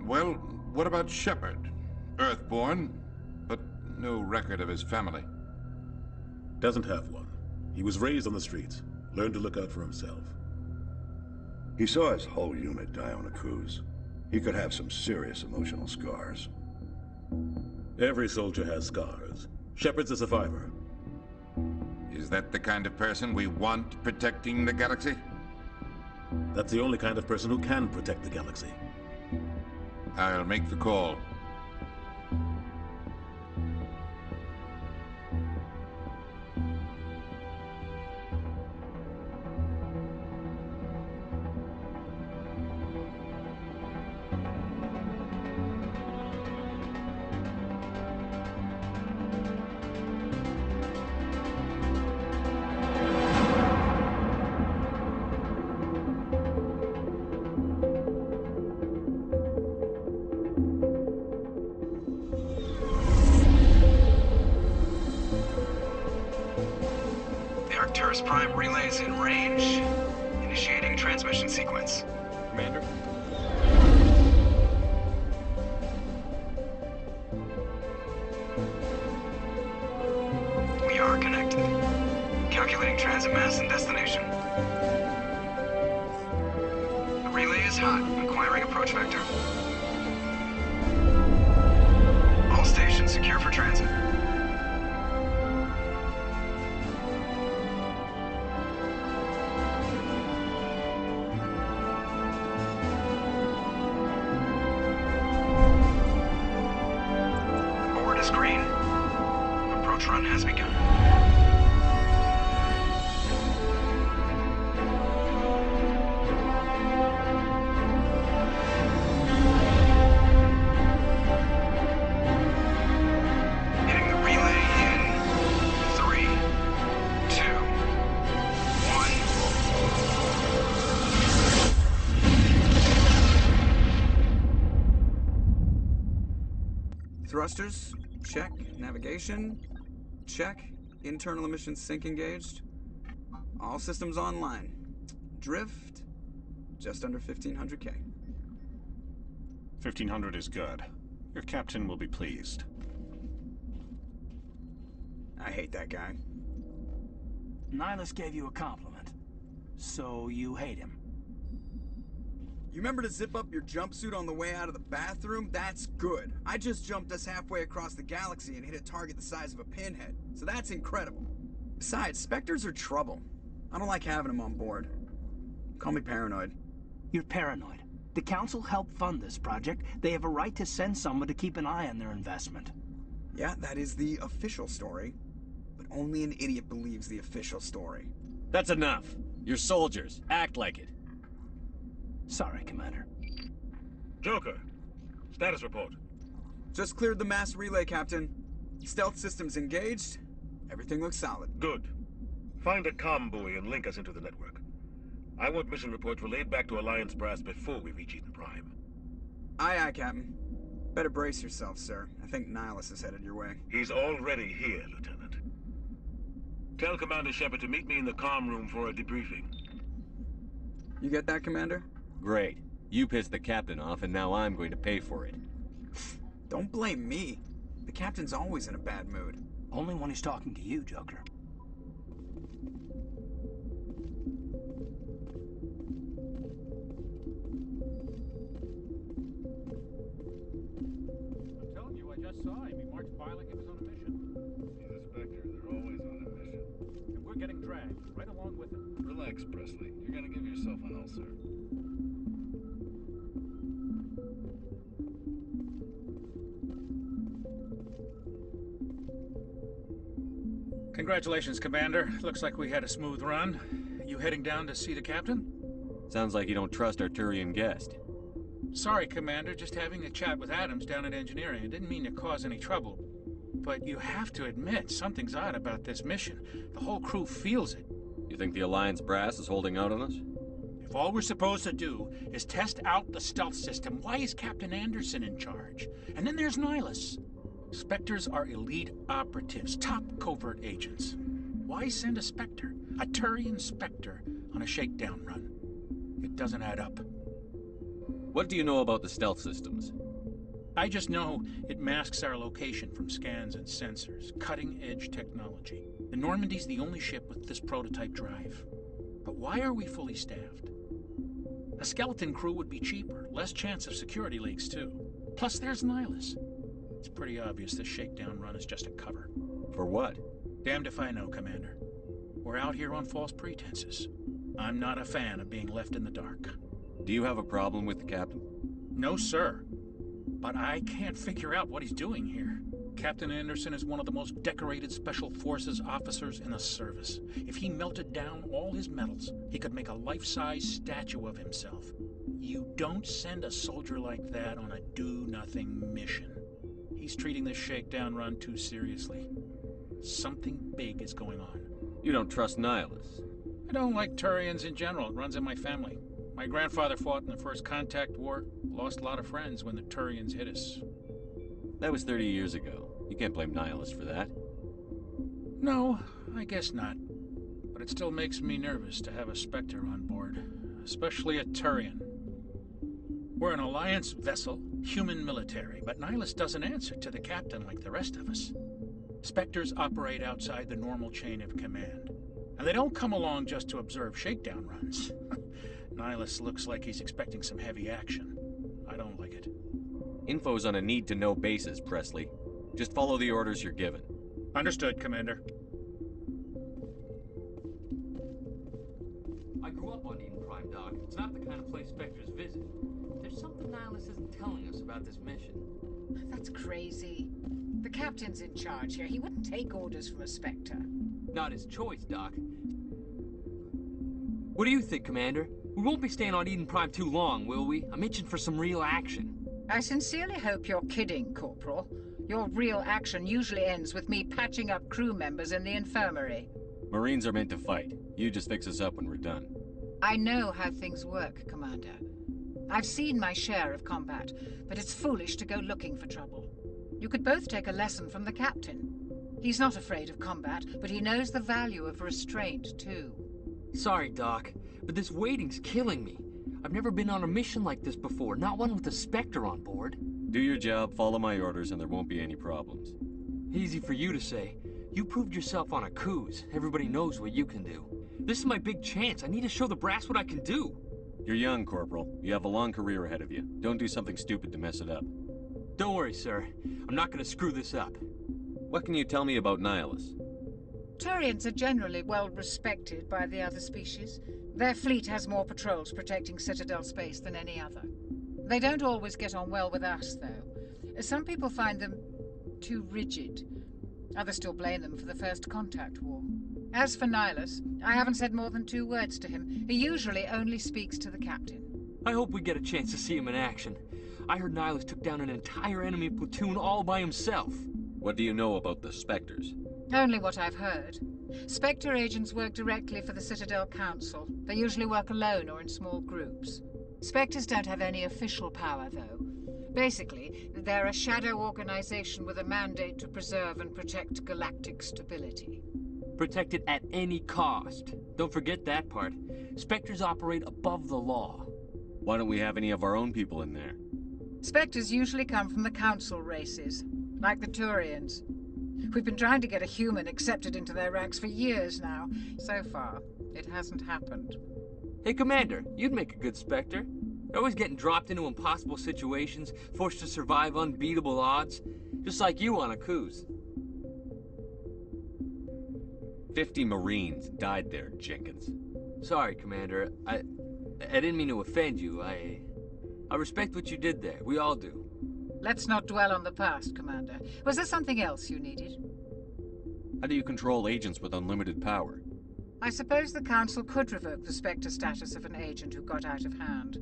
Well, what about Shepard? Earthborn, but no record of his family. Doesn't have one. He was raised on the streets. Learned to look out for himself. He saw his whole unit die on a cruise. He could have some serious emotional scars. Every soldier has scars. Shepard's a survivor. Is that the kind of person we want protecting the galaxy? That's the only kind of person who can protect the galaxy. I'll make the call. Prime relays in range. Initiating transmission sequence. Commander? We are connected. Calculating transit mass and destination. The relay is hot. Acquiring approach vector. All stations secure for transit. Run has begun. Hitting the relay in 3, 2, 1. Thrusters, check. Navigation, check. Internal emissions sync engaged. All systems online. Drift, just under 1500K. 1500 is good. Your captain will be pleased. I hate that guy. Nihilus gave you a compliment. So you hate him. You remember to zip up your jumpsuit on the way out of the bathroom? That's good. I just jumped us halfway across the galaxy and hit a target the size of a pinhead. So that's incredible. Besides, Spectres are trouble. I don't like having them on board. Call me paranoid. You're paranoid. The Council helped fund this project. They have a right to send someone to keep an eye on their investment. Yeah, that is the official story. But only an idiot believes the official story. That's enough. You're soldiers. Act like it. Sorry, Commander. Joker, status report. Just cleared the mass relay, Captain. Stealth systems engaged. Everything looks solid. Good. Find a comm buoy and link us into the network. I want mission reports relayed back to Alliance brass before we reach Eden Prime. Aye, aye, Captain. Better brace yourself, sir. I think Nihilus is headed your way. He's already here, Lieutenant. Tell Commander Shepard to meet me in the comm room for a debriefing. You get that, Commander? Great. You pissed the captain off, and now I'm going to pay for it. Don't blame me. The captain's always in a bad mood. Only when he's talking to you, Joker. I'm telling you, I just saw him. He marched by like he was on a mission. He's a Spectre. They're always on a mission. And we're getting dragged, right along with him. Relax, Presley. You're gonna give yourself an ulcer. Congratulations, Commander. Looks like we had a smooth run. You heading down to see the captain? Sounds like you don't trust our Turian guest. Sorry, Commander. Just having a chat with Adams down at engineering. I didn't mean to cause any trouble. But you have to admit, something's odd about this mission. The whole crew feels it. You think the Alliance brass is holding out on us? If all we're supposed to do is test out the stealth system, why is Captain Anderson in charge? And then there's Nihilus. Spectres are elite operatives, top covert agents. Why send a Spectre, a Turian Spectre, on a shakedown run? It doesn't add up. What do you know about the stealth systems? I just know it masks our location from scans and sensors. Cutting-edge technology. The Normandy's the only ship with this prototype drive. But why are we fully staffed? A skeleton crew would be cheaper, less chance of security leaks too. Plus there's Nihilus. It's pretty obvious this shakedown run is just a cover. For what? Damned if I know, Commander. We're out here on false pretenses. I'm not a fan of being left in the dark. Do you have a problem with the captain? No, sir. But I can't figure out what he's doing here. Captain Anderson is one of the most decorated Special Forces officers in the service. If he melted down all his medals, he could make a life-size statue of himself. You don't send a soldier like that on a do-nothing mission. He's treating this shakedown run too seriously. Something big is going on. You don't trust Nihilus? I don't like Turians in general. It runs in my family. My grandfather fought in the First Contact War, lost a lot of friends when the Turians hit us. That was 30 years ago. You can't blame Nihilus for that. No, I guess not. But it still makes me nervous to have a Spectre on board, especially a Turian. We're an Alliance vessel, human military, but Nihilus doesn't answer to the captain like the rest of us. Spectres operate outside the normal chain of command. And they don't come along just to observe shakedown runs. Nihilus looks like he's expecting some heavy action. I don't like it. Info's on a need-to-know basis, Presley. Just follow the orders you're given. Understood, Commander. I grew up on Eden Prime, Doc. It's not the kind of place Spectres visit. There's something Nihilus isn't telling us about this mission. That's crazy. The captain's in charge here. He wouldn't take orders from a Spectre. Not his choice, Doc. What do you think, Commander? We won't be staying on Eden Prime too long, will we? I'm itching for some real action. I sincerely hope you're kidding, Corporal. Your real action usually ends with me patching up crew members in the infirmary. Marines are meant to fight. You just fix us up when we're done. I know how things work, Commander. I've seen my share of combat, but it's foolish to go looking for trouble. You could both take a lesson from the captain. He's not afraid of combat, but he knows the value of restraint, too. Sorry, Doc, but this waiting's killing me. I've never been on a mission like this before, not one with a Spectre on board. Do your job, follow my orders, and there won't be any problems. Easy for you to say. You proved yourself on a cruise. Everybody knows what you can do. This is my big chance. I need to show the brass what I can do. You're young, Corporal. You have a long career ahead of you. Don't do something stupid to mess it up. Don't worry, sir. I'm not gonna screw this up. What can you tell me about Nihilus? Turians are generally well respected by the other species. Their fleet has more patrols protecting Citadel space than any other. They don't always get on well with us, though. Some people find them too rigid. Others still blame them for the First Contact War. As for Nihilus, I haven't said more than 2 words to him. He usually only speaks to the captain. I hope we get a chance to see him in action. I heard Nihilus took down an entire enemy platoon all by himself. What do you know about the Spectres? Only what I've heard. Spectre agents work directly for the Citadel Council. They usually work alone or in small groups. Spectres don't have any official power, though. Basically, they're a shadow organization with a mandate to preserve and protect galactic stability. Protect it at any cost. Don't forget that part. Spectres operate above the law. Why don't we have any of our own people in there? Spectres usually come from the Council races, like the Turians. We've been trying to get a human accepted into their ranks for years now. So far, it hasn't happened. Hey, Commander, you'd make a good Spectre. You're always getting dropped into impossible situations, forced to survive unbeatable odds. Just like you on a cruise. 50 Marines died there, Jenkins. Sorry, Commander. I didn't mean to offend you. I respect what you did there. We all do. Let's not dwell on the past, Commander. Was there something else you needed? How do you control agents with unlimited power? I suppose the Council could revoke the Spectre status of an agent who got out of hand.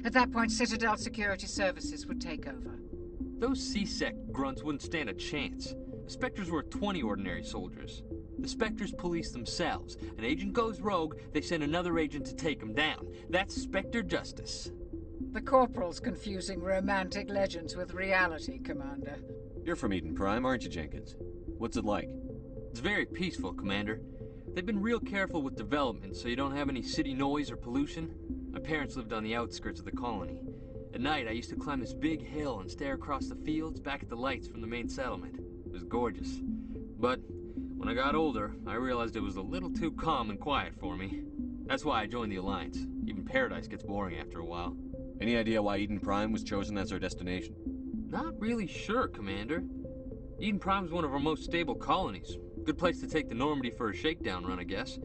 At that point, Citadel Security Services would take over. Those C-Sec grunts wouldn't stand a chance. The Spectres were 20 ordinary soldiers. The Spectres police themselves. An agent goes rogue, they send another agent to take him down. That's Spectre justice. The Corporal's confusing romantic legends with reality, Commander. You're from Eden Prime, aren't you, Jenkins? What's it like? It's very peaceful, Commander. They've been real careful with development, so you don't have any city noise or pollution. My parents lived on the outskirts of the colony. At night, I used to climb this big hill and stare across the fields back at the lights from the main settlement. It was gorgeous. But when I got older, I realized it was a little too calm and quiet for me. That's why I joined the Alliance. Even Paradise gets boring after a while. Any idea why Eden Prime was chosen as our destination? Not really sure, Commander. Eden Prime's one of our most stable colonies. Good place to take the Normandy for a shakedown run, I guess.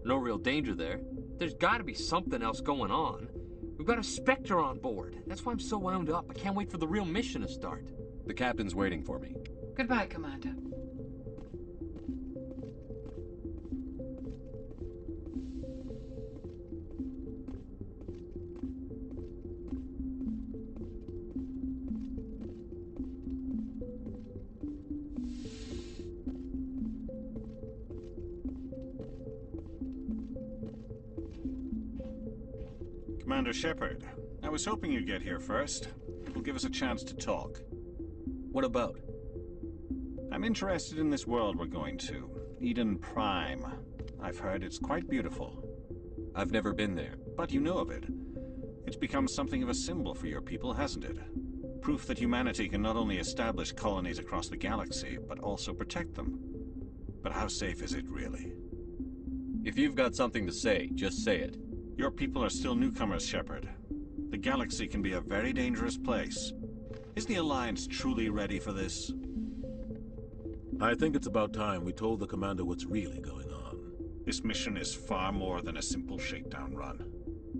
No real danger there. There's gotta be something else going on. We've got a Spectre on board. That's why I'm so wound up. I can't wait for the real mission to start. The captain's waiting for me. Goodbye, Commander. Commander Shepard, I was hoping you'd get here first. It will give us a chance to talk. What about? I'm interested in this world we're going to, Eden Prime. I've heard it's quite beautiful. I've never been there. But you know of it. It's become something of a symbol for your people, hasn't it? Proof that humanity can not only establish colonies across the galaxy, but also protect them. But how safe is it, really? If you've got something to say, just say it. Your people are still newcomers, Shepard. The galaxy can be a very dangerous place. Is the Alliance truly ready for this? I think it's about time we told the Commander what's really going on. This mission is far more than a simple shakedown run.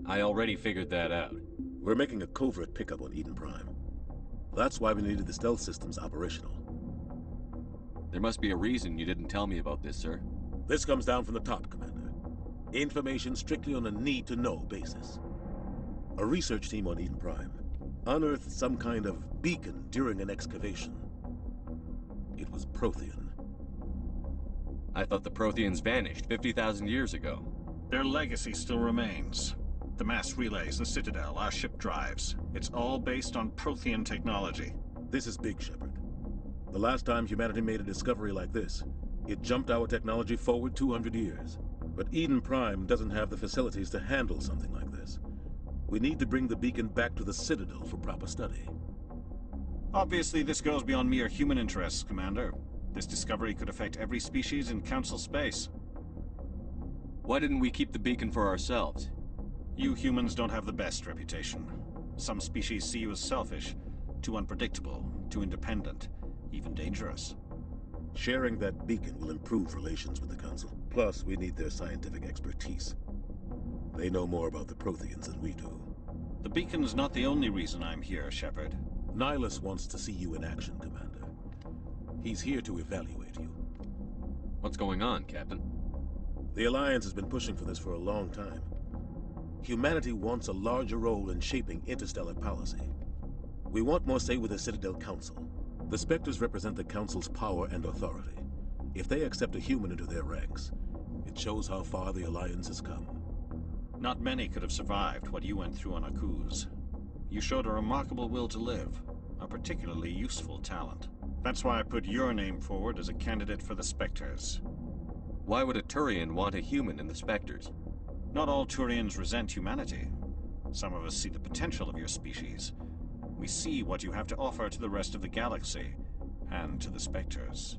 I already figured that out. We're making a covert pickup on Eden Prime. That's why we needed the stealth systems operational. There must be a reason you didn't tell me about this, sir. This comes down from the top, Commander. Information strictly on a need-to-know basis. A research team on Eden Prime unearthed some kind of beacon during an excavation. It was Prothean. I thought the Protheans vanished 50,000 years ago. Their legacy still remains. The mass relays, the Citadel, our ship drives. It's all based on Prothean technology. This is big, Shepard. The last time humanity made a discovery like this, it jumped our technology forward 200 years. But Eden Prime doesn't have the facilities to handle something like this. We need to bring the beacon back to the Citadel for proper study. Obviously, this goes beyond mere human interests, Commander. This discovery could affect every species in Council space. Why didn't we keep the beacon for ourselves? You humans don't have the best reputation. Some species see you as selfish, too unpredictable, too independent, even dangerous. Sharing that beacon will improve relations with the Council. Plus, we need their scientific expertise. They know more about the Protheans than we do. The beacon's not the only reason I'm here, Shepard. Nihilus wants to see you in action, Commander. He's here to evaluate you. What's going on, Captain? The Alliance has been pushing for this for a long time. Humanity wants a larger role in shaping interstellar policy. We want more say with the Citadel Council. The Spectres represent the Council's power and authority. If they accept a human into their ranks, it shows how far the Alliance has come. Not many could have survived what you went through on Akuz. You showed a remarkable will to live, a particularly useful talent. That's why I put your name forward as a candidate for the Spectres. Why would a Turian want a human in the Spectres? Not all Turians resent humanity. Some of us see the potential of your species. We see what you have to offer to the rest of the galaxy, and to the Spectres.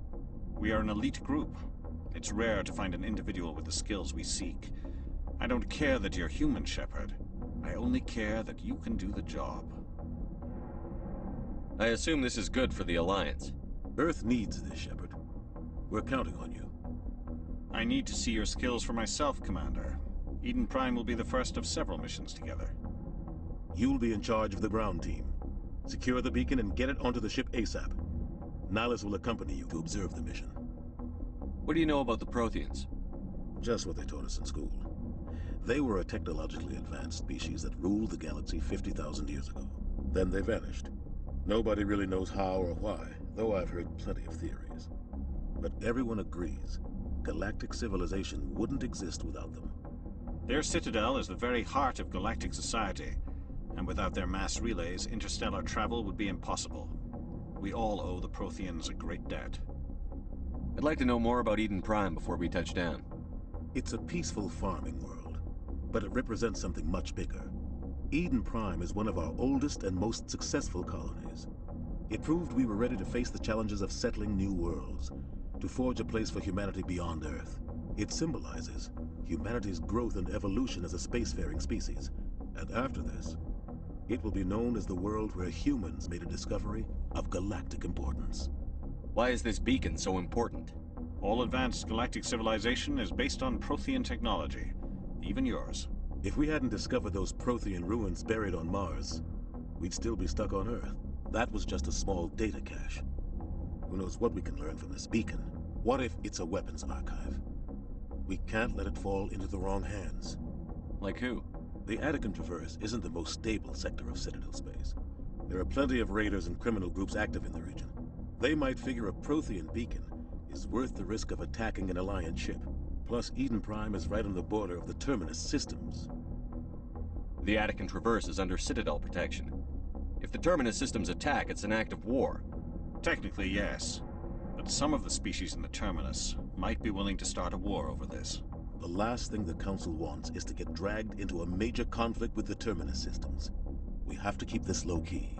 We are an elite group. It's rare to find an individual with the skills we seek. I don't care that you're human, Shepard. I only care that you can do the job. I assume this is good for the Alliance. Earth needs this, Shepard. We're counting on you. I need to see your skills for myself, Commander. Eden Prime will be the first of several missions together. You'll be in charge of the ground team. Secure the beacon and get it onto the ship ASAP. Nihilus will accompany you to observe the mission. What do you know about the Protheans? Just what they taught us in school. They were a technologically advanced species that ruled the galaxy 50,000 years ago. Then they vanished. Nobody really knows how or why, though I've heard plenty of theories. But everyone agrees, galactic civilization wouldn't exist without them. Their Citadel is the very heart of galactic society, and without their mass relays, interstellar travel would be impossible. We all owe the Protheans a great debt. I'd like to know more about Eden Prime before we touch down. It's a peaceful farming world, but it represents something much bigger. Eden Prime is one of our oldest and most successful colonies. It proved we were ready to face the challenges of settling new worlds, to forge a place for humanity beyond Earth. It symbolizes humanity's growth and evolution as a spacefaring species. And after this, it will be known as the world where humans made a discovery of galactic importance. Why is this beacon so important? All advanced galactic civilization is based on Prothean technology, even yours. If we hadn't discovered those Prothean ruins buried on Mars, we'd still be stuck on Earth. That was just a small data cache. Who knows what we can learn from this beacon? What if it's a weapons archive? We can't let it fall into the wrong hands. Like who? The Attican Traverse isn't the most stable sector of Citadel space. There are plenty of raiders and criminal groups active in the region. They might figure a Prothean beacon is worth the risk of attacking an Alliance ship. Plus, Eden Prime is right on the border of the Terminus systems. The Attican Traverse is under Citadel protection. If the Terminus systems attack, it's an act of war. Technically, yes. But some of the species in the Terminus might be willing to start a war over this. The last thing the Council wants is to get dragged into a major conflict with the Terminus systems. We have to keep this low-key.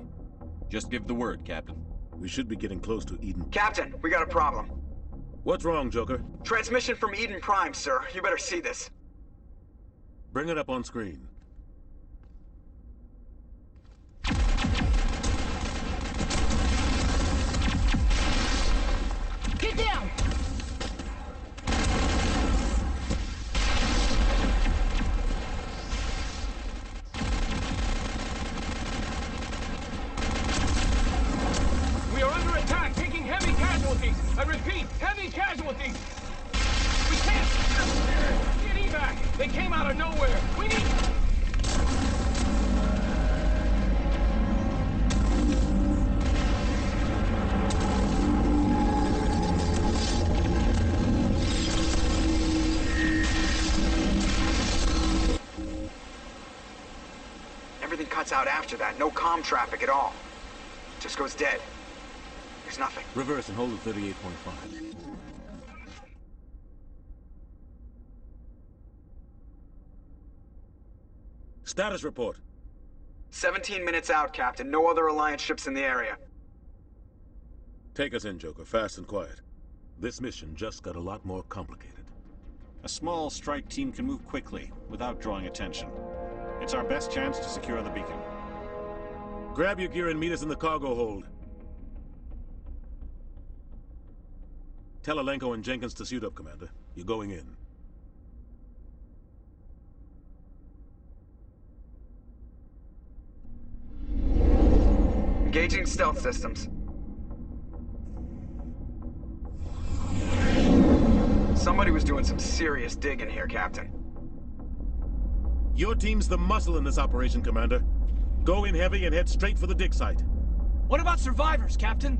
Just give the word, Captain. We should be getting close to Eden. Captain, we got a problem. What's wrong, Joker? Transmission from Eden Prime, sir. You better see this. Bring it up on screen. Get down! We are under attack, taking heavy casualties. I repeat, heavy casualties. We can't get evac. They came out of nowhere. We need... Everything cuts out after that. No comm traffic at all. Just goes dead. There's nothing. Reverse and hold at 38.5. Status report. 17 minutes out, Captain. No other Alliance ships in the area. Take us in, Joker. Fast and quiet. This mission just got a lot more complicated. A small strike team can move quickly, without drawing attention. It's our best chance to secure the beacon. Grab your gear and meet us in the cargo hold. Tell Alenko and Jenkins to suit up, Commander. You're going in. Engaging stealth systems. Somebody was doing some serious digging here, Captain. Your team's the muscle in this operation, Commander. Go in heavy and head straight for the dig site. What about survivors, Captain?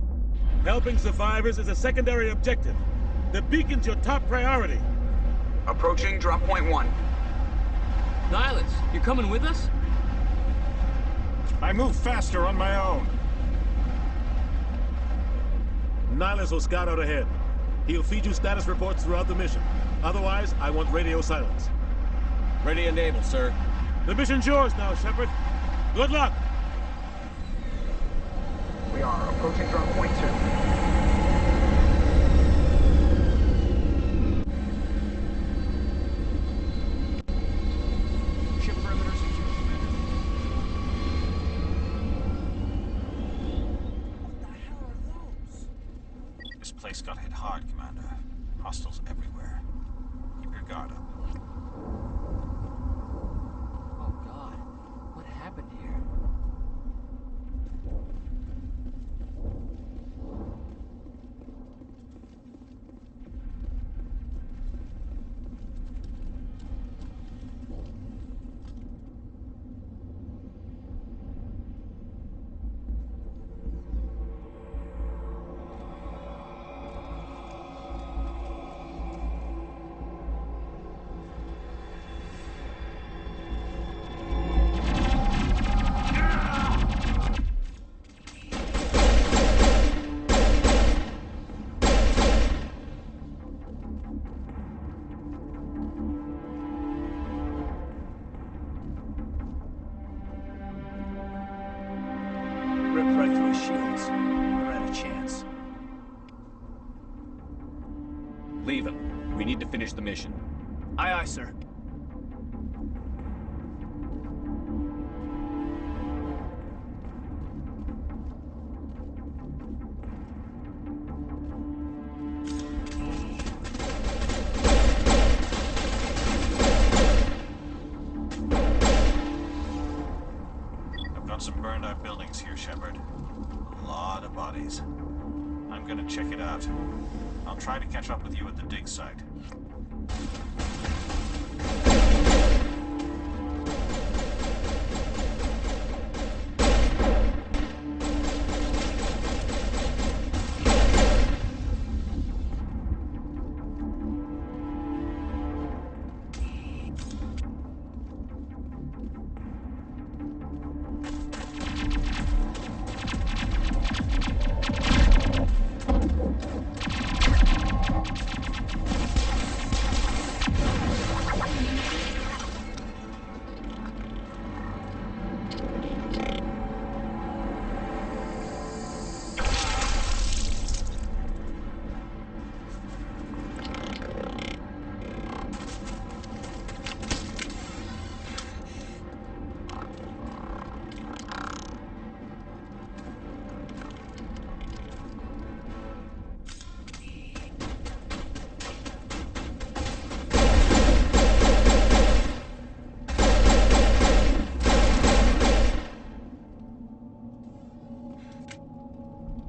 Helping survivors is a secondary objective. The beacon's your top priority. Approaching drop point 1. Nihilus, you coming with us? I move faster on my own. Nihilus will scout out ahead. He'll feed you status reports throughout the mission. Otherwise, I want radio silence. Ready and able, sir. The mission's yours now, Shepard. Good luck! We are approaching drop point 2. Ship perimeter secure, Commander. What the hell are those? This place got hit hard, Commander. Hostiles everywhere. Keep your guard up. Oh God, what happened here? Leave him. We need to finish the mission. Aye, aye, sir. I've got some burned out buildings here, Shepard. A lot of bodies. I'm gonna check it out. I'll try to catch up with you at the dig site.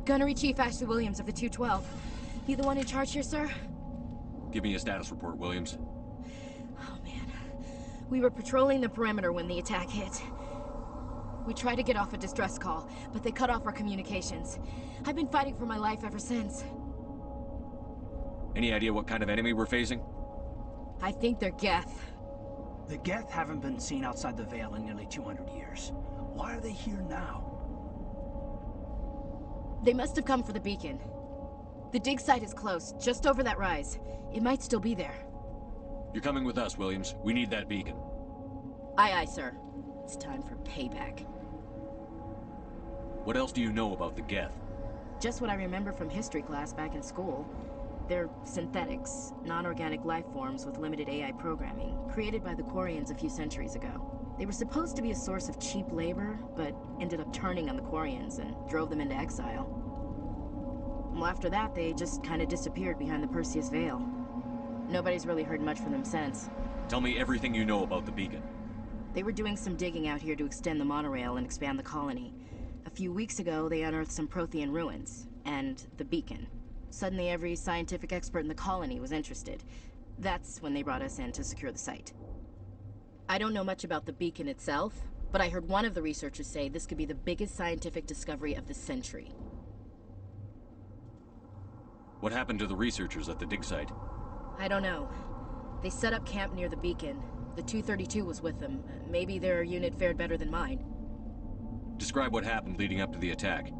Gunnery Chief Ashley Williams of the 212. You the one in charge here, sir? Give me a status report, Williams. Oh, man. We were patrolling the perimeter when the attack hit. We tried to get off a distress call, but they cut off our communications. I've been fighting for my life ever since. Any idea what kind of enemy we're facing? I think they're Geth. The Geth haven't been seen outside the Veil in nearly 200 years. Why are they here now? They must have come for the beacon. The dig site is close, just over that rise. It might still be there. You're coming with us, Williams. We need that beacon. Aye, aye, sir. It's time for payback. What else do you know about the Geth? Just what I remember from history class back in school. They're synthetics, non-organic life forms with limited AI programming, created by the Quarians a few centuries ago. They were supposed to be a source of cheap labor, but ended up turning on the Quarians and drove them into exile. Well, after that, they just kind of disappeared behind the Perseus Veil. Nobody's really heard much from them since. Tell me everything you know about the beacon. They were doing some digging out here to extend the monorail and expand the colony. A few weeks ago, they unearthed some Prothean ruins, and the beacon. Suddenly, every scientific expert in the colony was interested. That's when they brought us in to secure the site. I don't know much about the beacon itself, but I heard one of the researchers say this could be the biggest scientific discovery of the century. What happened to the researchers at the dig site? I don't know. They set up camp near the beacon. The 232 was with them. Maybe their unit fared better than mine. Describe what happened leading up to the attack.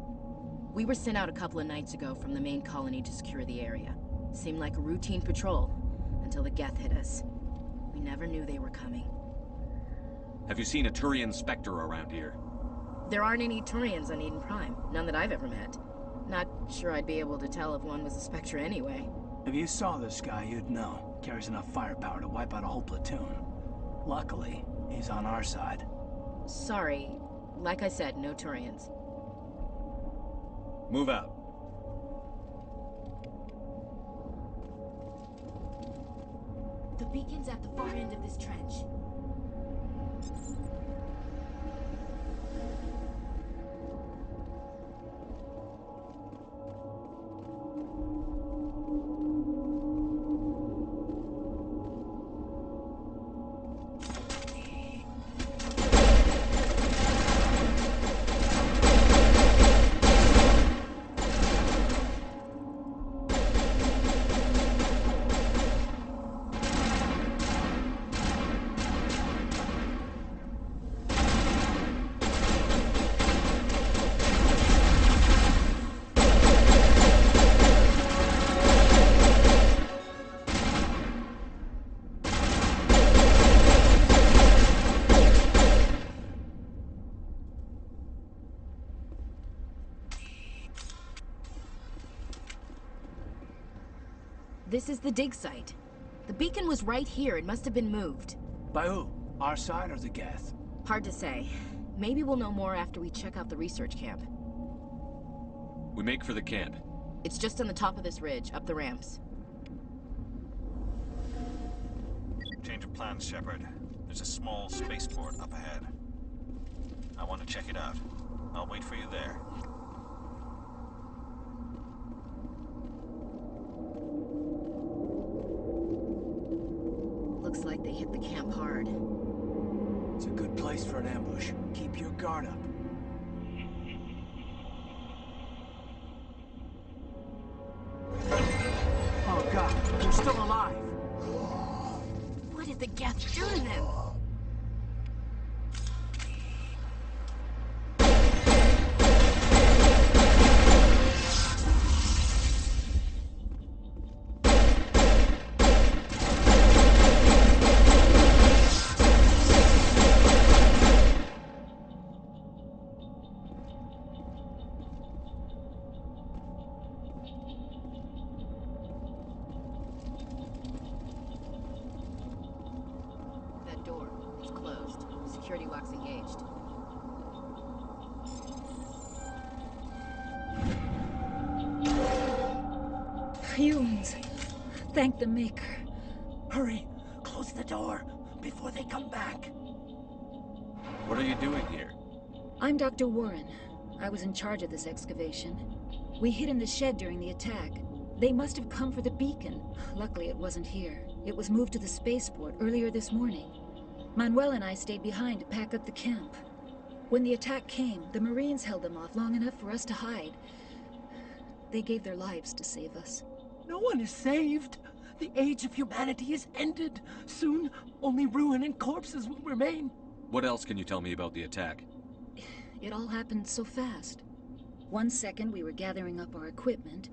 We were sent out a couple of nights ago from the main colony to secure the area. Seemed like a routine patrol, until the Geth hit us. We never knew they were coming. Have you seen a Turian Spectre around here? There aren't any Turians on Eden Prime. None that I've ever met. Not sure I'd be able to tell if one was a Spectre anyway. If you saw this guy, you'd know. Carries enough firepower to wipe out a whole platoon. Luckily, he's on our side. Sorry. Like I said, no Turians. Move out. The beacon's at the far end of this trench. This is the dig site. The beacon was right here. It must have been moved. By who? Our side or the Geth? Hard to say. Maybe we'll know more after we check out the research camp. We make for the camp. It's just on the top of this ridge, up the ramps. Change of plans, Shepard. There's a small spaceport up ahead. I want to check it out. I'll wait for you there. Looks like they hit the camp hard. It's a good place for an ambush. Keep your guard up. Oh God, you're still alive! What did the Geth do to them? Security lock's engaged. Fumes. Thank the Maker. Hurry! Close the door before they come back. What are you doing here? I'm Dr. Warren. I was in charge of this excavation. We hid in the shed during the attack. They must have come for the beacon. Luckily, it wasn't here. It was moved to the spaceport earlier this morning. Manuel and I stayed behind to pack up the camp. When the attack came, the Marines held them off long enough for us to hide. They gave their lives to save us. No one is saved. The age of humanity is ended. Soon, only ruin and corpses will remain. What else can you tell me about the attack? It all happened so fast. 1 second we were gathering up our equipment.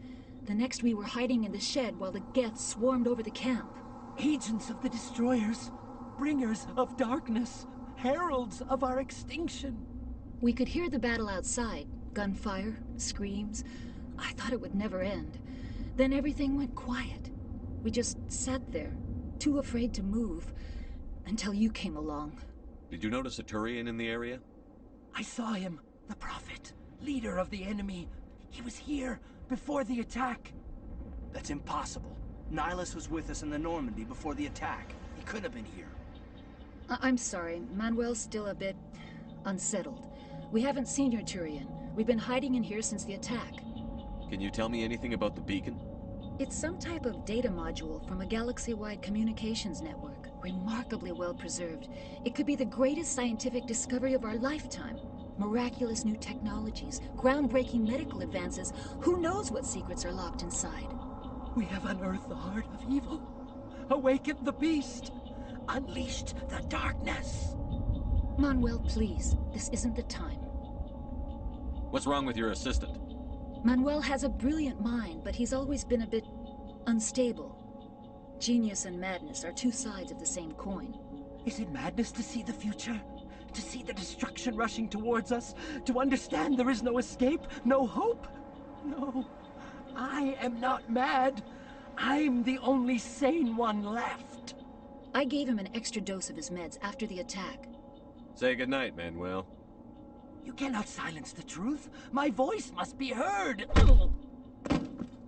The next we were hiding in the shed while the Geth swarmed over the camp. Agents of the destroyers. Bringers of darkness, heralds of our extinction. We could hear the battle outside. Gunfire, screams. I thought it would never end. Then everything went quiet. We just sat there, too afraid to move, until you came along. Did you notice a Turian in the area? I saw him, the Prophet, leader of the enemy. He was here before the attack. That's impossible. Nihilus was with us in the Normandy before the attack. He couldn't have been here. I'm sorry, Manuel's still a bit unsettled. We haven't seen your Turian. We've been hiding in here since the attack. Can you tell me anything about the beacon? It's some type of data module from a galaxy-wide communications network. Remarkably well preserved. It could be the greatest scientific discovery of our lifetime. Miraculous new technologies, groundbreaking medical advances. Who knows what secrets are locked inside? We have unearthed the heart of evil, awakened the beast, unleashed the darkness. Manuel, please. This isn't the time. What's wrong with your assistant? Manuel has a brilliant mind, but he's always been a bit unstable. Genius and madness are two sides of the same coin. Is it madness to see the future? To see the destruction rushing towards us? To understand there is no escape? No hope? No. I am not mad. I'm the only sane one left. I gave him an extra dose of his meds after the attack. Say goodnight, Manuel. You cannot silence the truth. My voice must be heard. Oh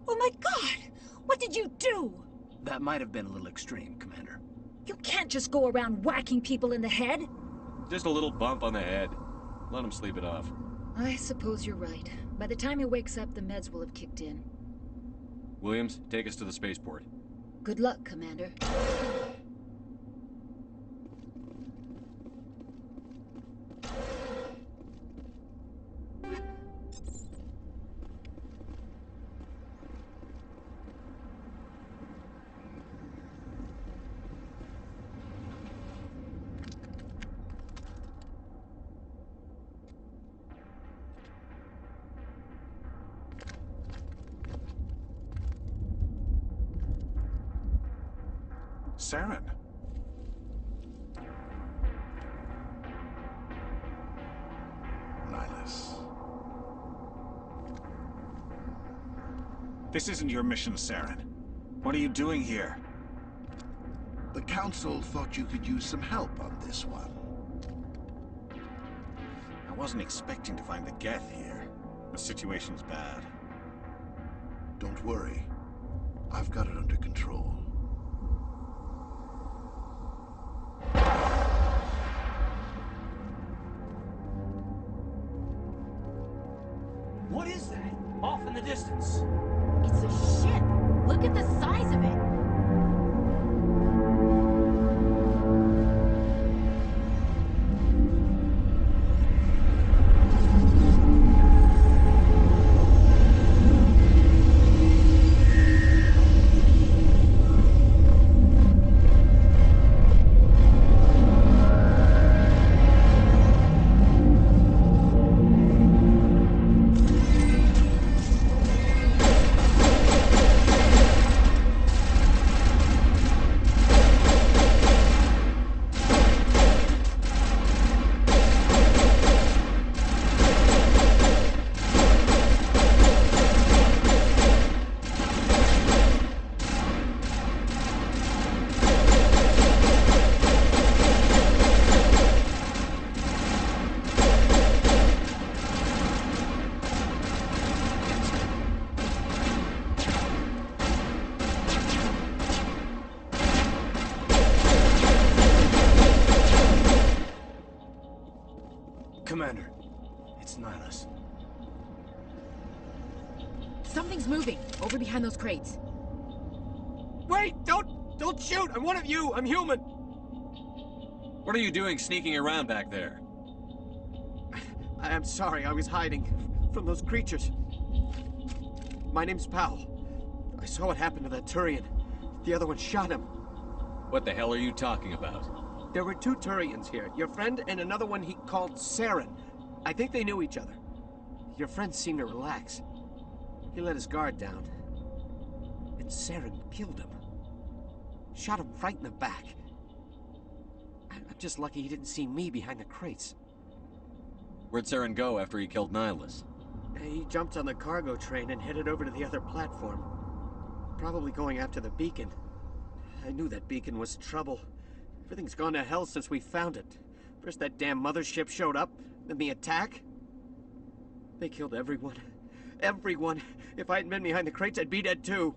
my God! What did you do? That might have been a little extreme, Commander. You can't just go around whacking people in the head. Just a little bump on the head. Let him sleep it off. I suppose you're right. By the time he wakes up, the meds will have kicked in. Williams, take us to the spaceport. Good luck, Commander. Saren. Nihilus. This isn't your mission, Saren. What are you doing here? The Council thought you could use some help on this one. I wasn't expecting to find the Geth here. The situation's bad. Don't worry. I've got it under control. What is that? Off in the distance. It's a ship. Look at the size of it. Commander, it's Nihilus. Something's moving over behind those crates. Wait! Don't shoot! I'm one of you! I'm human! What are you doing sneaking around back there? I'm sorry, I was hiding from those creatures. My name's Powell. I saw what happened to that Turian. The other one shot him. What the hell are you talking about? There were two Turians here. Your friend and another one he called Saren. I think they knew each other. Your friend seemed to relax. He let his guard down. And Saren killed him. Shot him right in the back. I'm just lucky he didn't see me behind the crates. Where'd Saren go after he killed Nihilus? He jumped on the cargo train and headed over to the other platform. Probably going after the beacon. I knew that beacon was trouble. Everything's gone to hell since we found it. First that damn mothership showed up, then the attack. They killed everyone. Everyone. If I hadn't been behind the crates, I'd be dead too.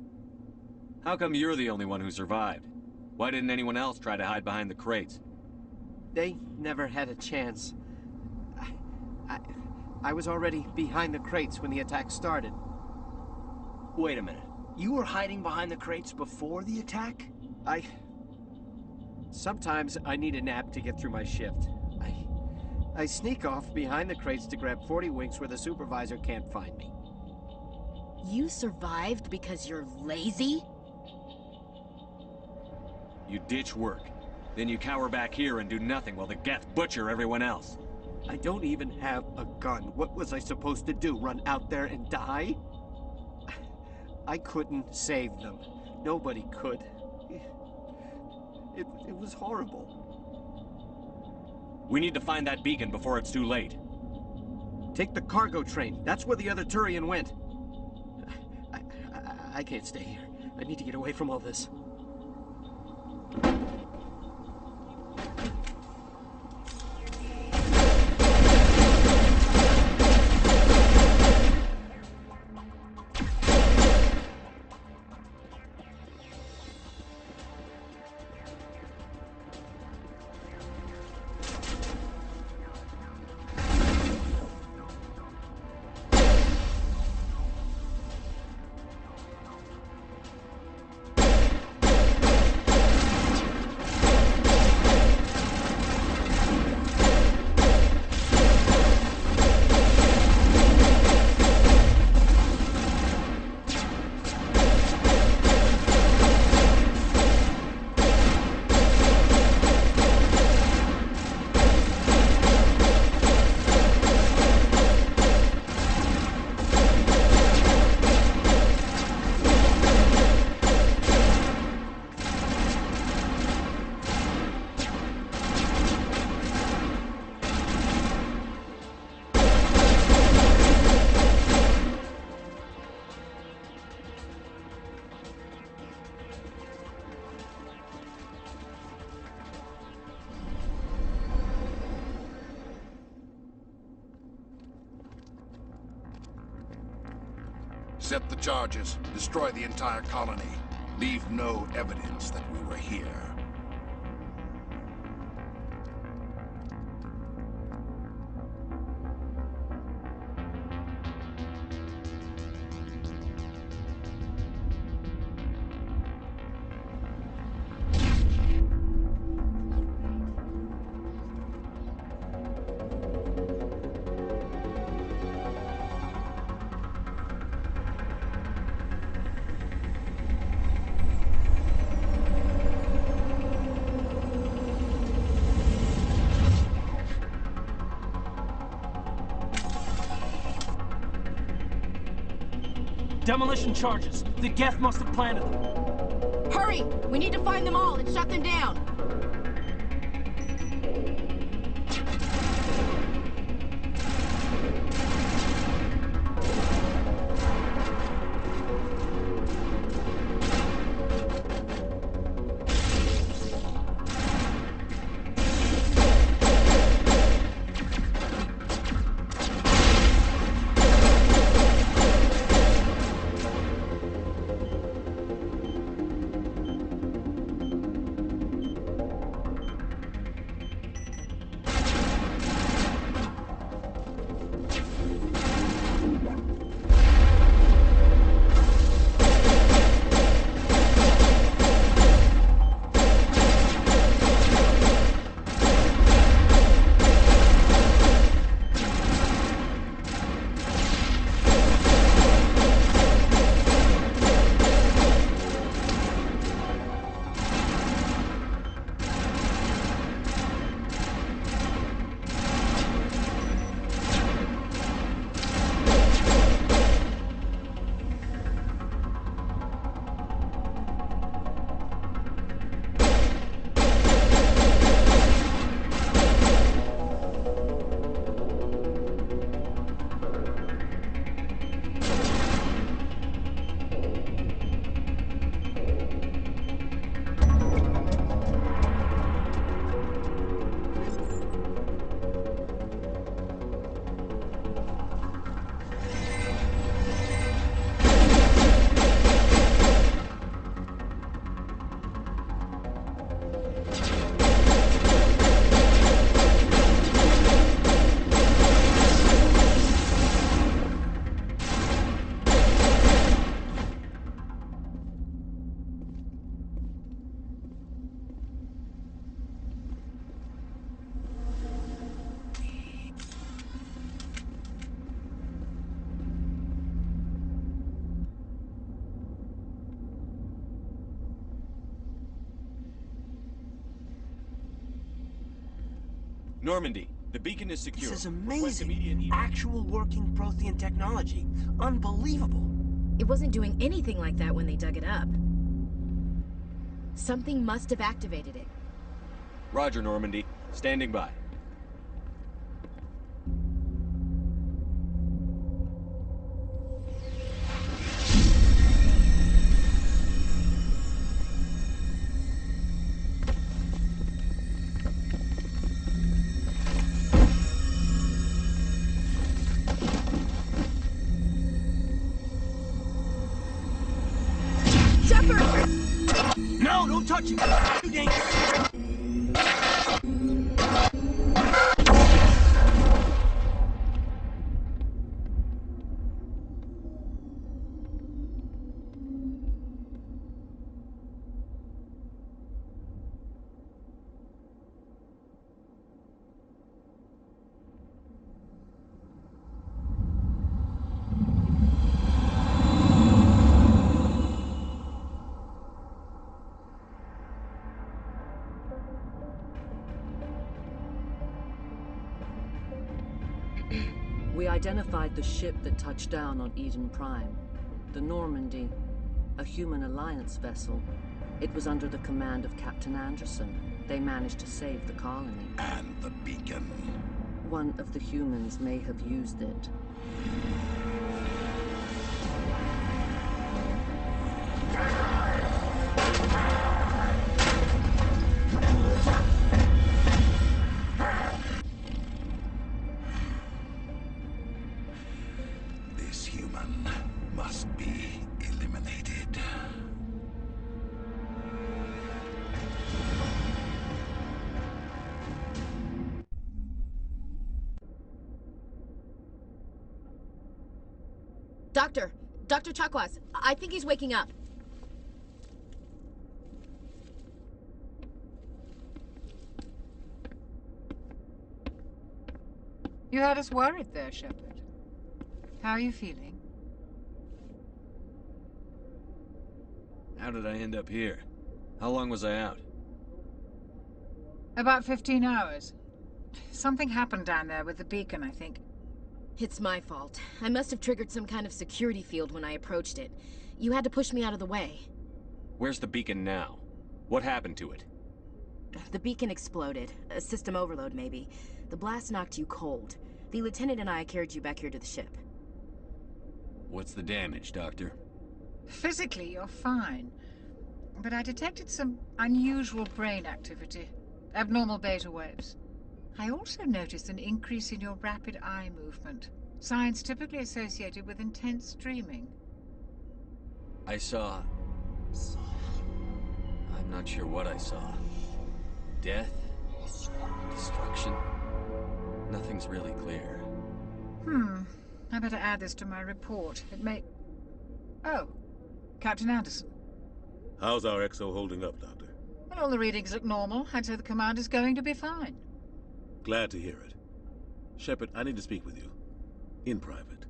How come you're the only one who survived? Why didn't anyone else try to hide behind the crates? They never had a chance. I was already behind the crates when the attack started. Wait a minute. You were hiding behind the crates before the attack? Sometimes I need a nap to get through my shift. I sneak off behind the crates to grab 40 winks where the supervisor can't find me. You survived because you're lazy? You ditch work. Then you cower back here and do nothing while the Geth butcher everyone else. I don't even have a gun. What was I supposed to do? Run out there and die? I couldn't save them. Nobody could. It was horrible. We need to find that beacon before it's too late. Take the cargo train. That's where the other Turian went. I can't stay here. I need to get away from all this. Set the charges. Destroy the entire colony. Leave no evidence that we were here. Demolition charges. The Geth must have planted them. Hurry! We need to find them all and shut them down! Normandy, the beacon is secure. This is amazing. Actual working Prothean technology. Unbelievable. It wasn't doing anything like that when they dug it up. Something must have activated it. Roger, Normandy. Standing by. No, don't touch it! Too dangerous! We identified the ship that touched down on Eden Prime. The Normandy, a human alliance vessel. It was under the command of Captain Anderson. They managed to save the colony. And the beacon. One of the humans may have used it. This human must be Doctor! Dr. Chakwas, I think he's waking up. You had us worried there, Shepard. How are you feeling? How did I end up here? How long was I out? About 15 hours. Something happened down there with the beacon, I think. It's my fault. I must have triggered some kind of security field when I approached it. You had to push me out of the way. Where's the beacon now? What happened to it? The beacon exploded. A system overload, maybe. The blast knocked you cold. The lieutenant and I carried you back here to the ship. What's the damage, Doctor? Physically, you're fine. But I detected some unusual brain activity. Abnormal beta waves. I also noticed an increase in your rapid eye movement. Signs typically associated with intense dreaming. I saw... I'm not sure what I saw. Death? Destruction? Nothing's really clear. I better add this to my report. It may... Oh, Captain Anderson. How's our XO holding up, Doctor? Well, all the readings look normal. I'd say the commander's going to be fine. Glad to hear it. Shepard, I need to speak with you. In private.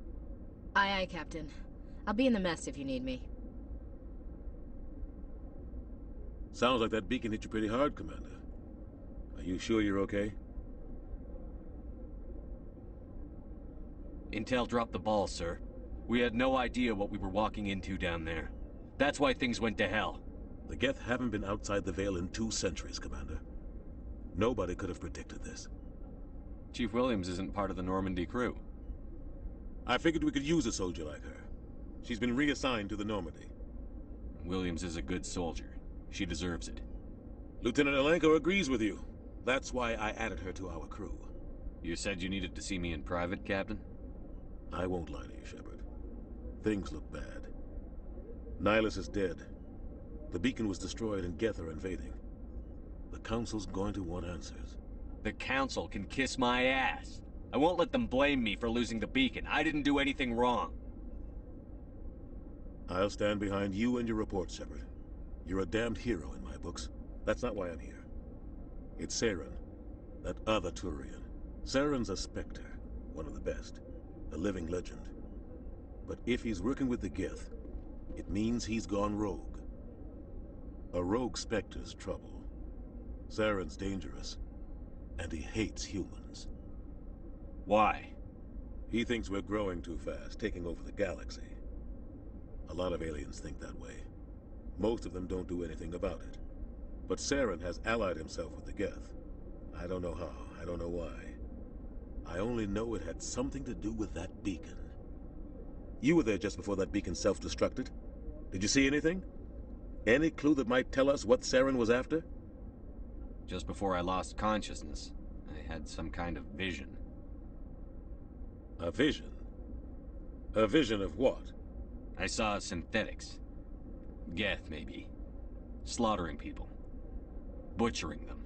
Aye, aye, Captain. I'll be in the mess if you need me. Sounds like that beacon hit you pretty hard, Commander. Are you sure you're okay? Intel dropped the ball, sir. We had no idea what we were walking into down there. That's why things went to hell. The Geth haven't been outside the Veil in 2 centuries, Commander. Nobody could have predicted this. Chief Williams isn't part of the Normandy crew. I figured we could use a soldier like her. She's been reassigned to the Normandy. Williams is a good soldier. She deserves it. Lieutenant Alenko agrees with you. That's why I added her to our crew. You said you needed to see me in private, Captain? I won't lie to you, Shepard. Things look bad. Nihilus is dead. The beacon was destroyed and Geth are invading. The Council's going to want answers. The Council can kiss my ass. I won't let them blame me for losing the beacon. I didn't do anything wrong. I'll stand behind you and your report, Shepard. You're a damned hero in my books. That's not why I'm here. It's Saren, that other Turian. Saren's a Spectre, one of the best, a living legend. But if he's working with the Geth, it means he's gone rogue. A rogue Spectre's trouble. Saren's dangerous, and he hates humans. Why? He thinks we're growing too fast, taking over the galaxy. A lot of aliens think that way. Most of them don't do anything about it. But Saren has allied himself with the Geth. I don't know how, I don't know why. I only know it had something to do with that beacon. You were there just before that beacon self-destructed. Did you see anything? Any clue that might tell us what Saren was after? Just before I lost consciousness, I had some kind of vision. A vision? A vision of what? I saw synthetics. Geth, maybe. Slaughtering people. Butchering them.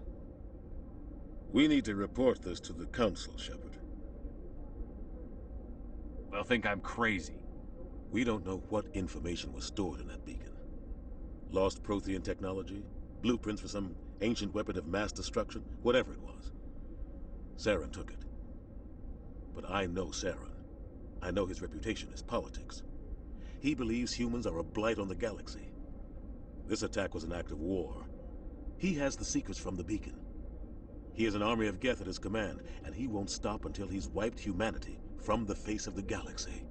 We need to report this to the Council, Shepard. They'll think I'm crazy. We don't know what information was stored in that beacon. Lost Prothean technology? Blueprints for some ancient weapon of mass destruction? Whatever it was. Saren took it. But I know Saren. I know his reputation is politics. He believes humans are a blight on the galaxy. This attack was an act of war. He has the secrets from the beacon. He has an army of Geth at his command, and he won't stop until he's wiped humanity from the face of the galaxy.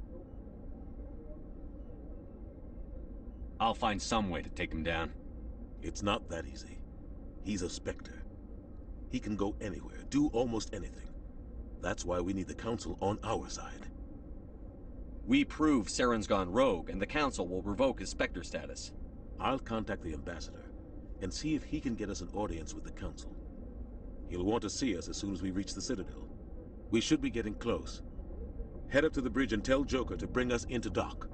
I'll find some way to take him down. It's not that easy. He's a Spectre. He can go anywhere, do almost anything. That's why we need the Council on our side. We prove Saren's gone rogue, and the Council will revoke his Spectre status. I'll contact the Ambassador, and see if he can get us an audience with the Council. He'll want to see us as soon as we reach the Citadel. We should be getting close. Head up to the bridge and tell Joker to bring us into dock.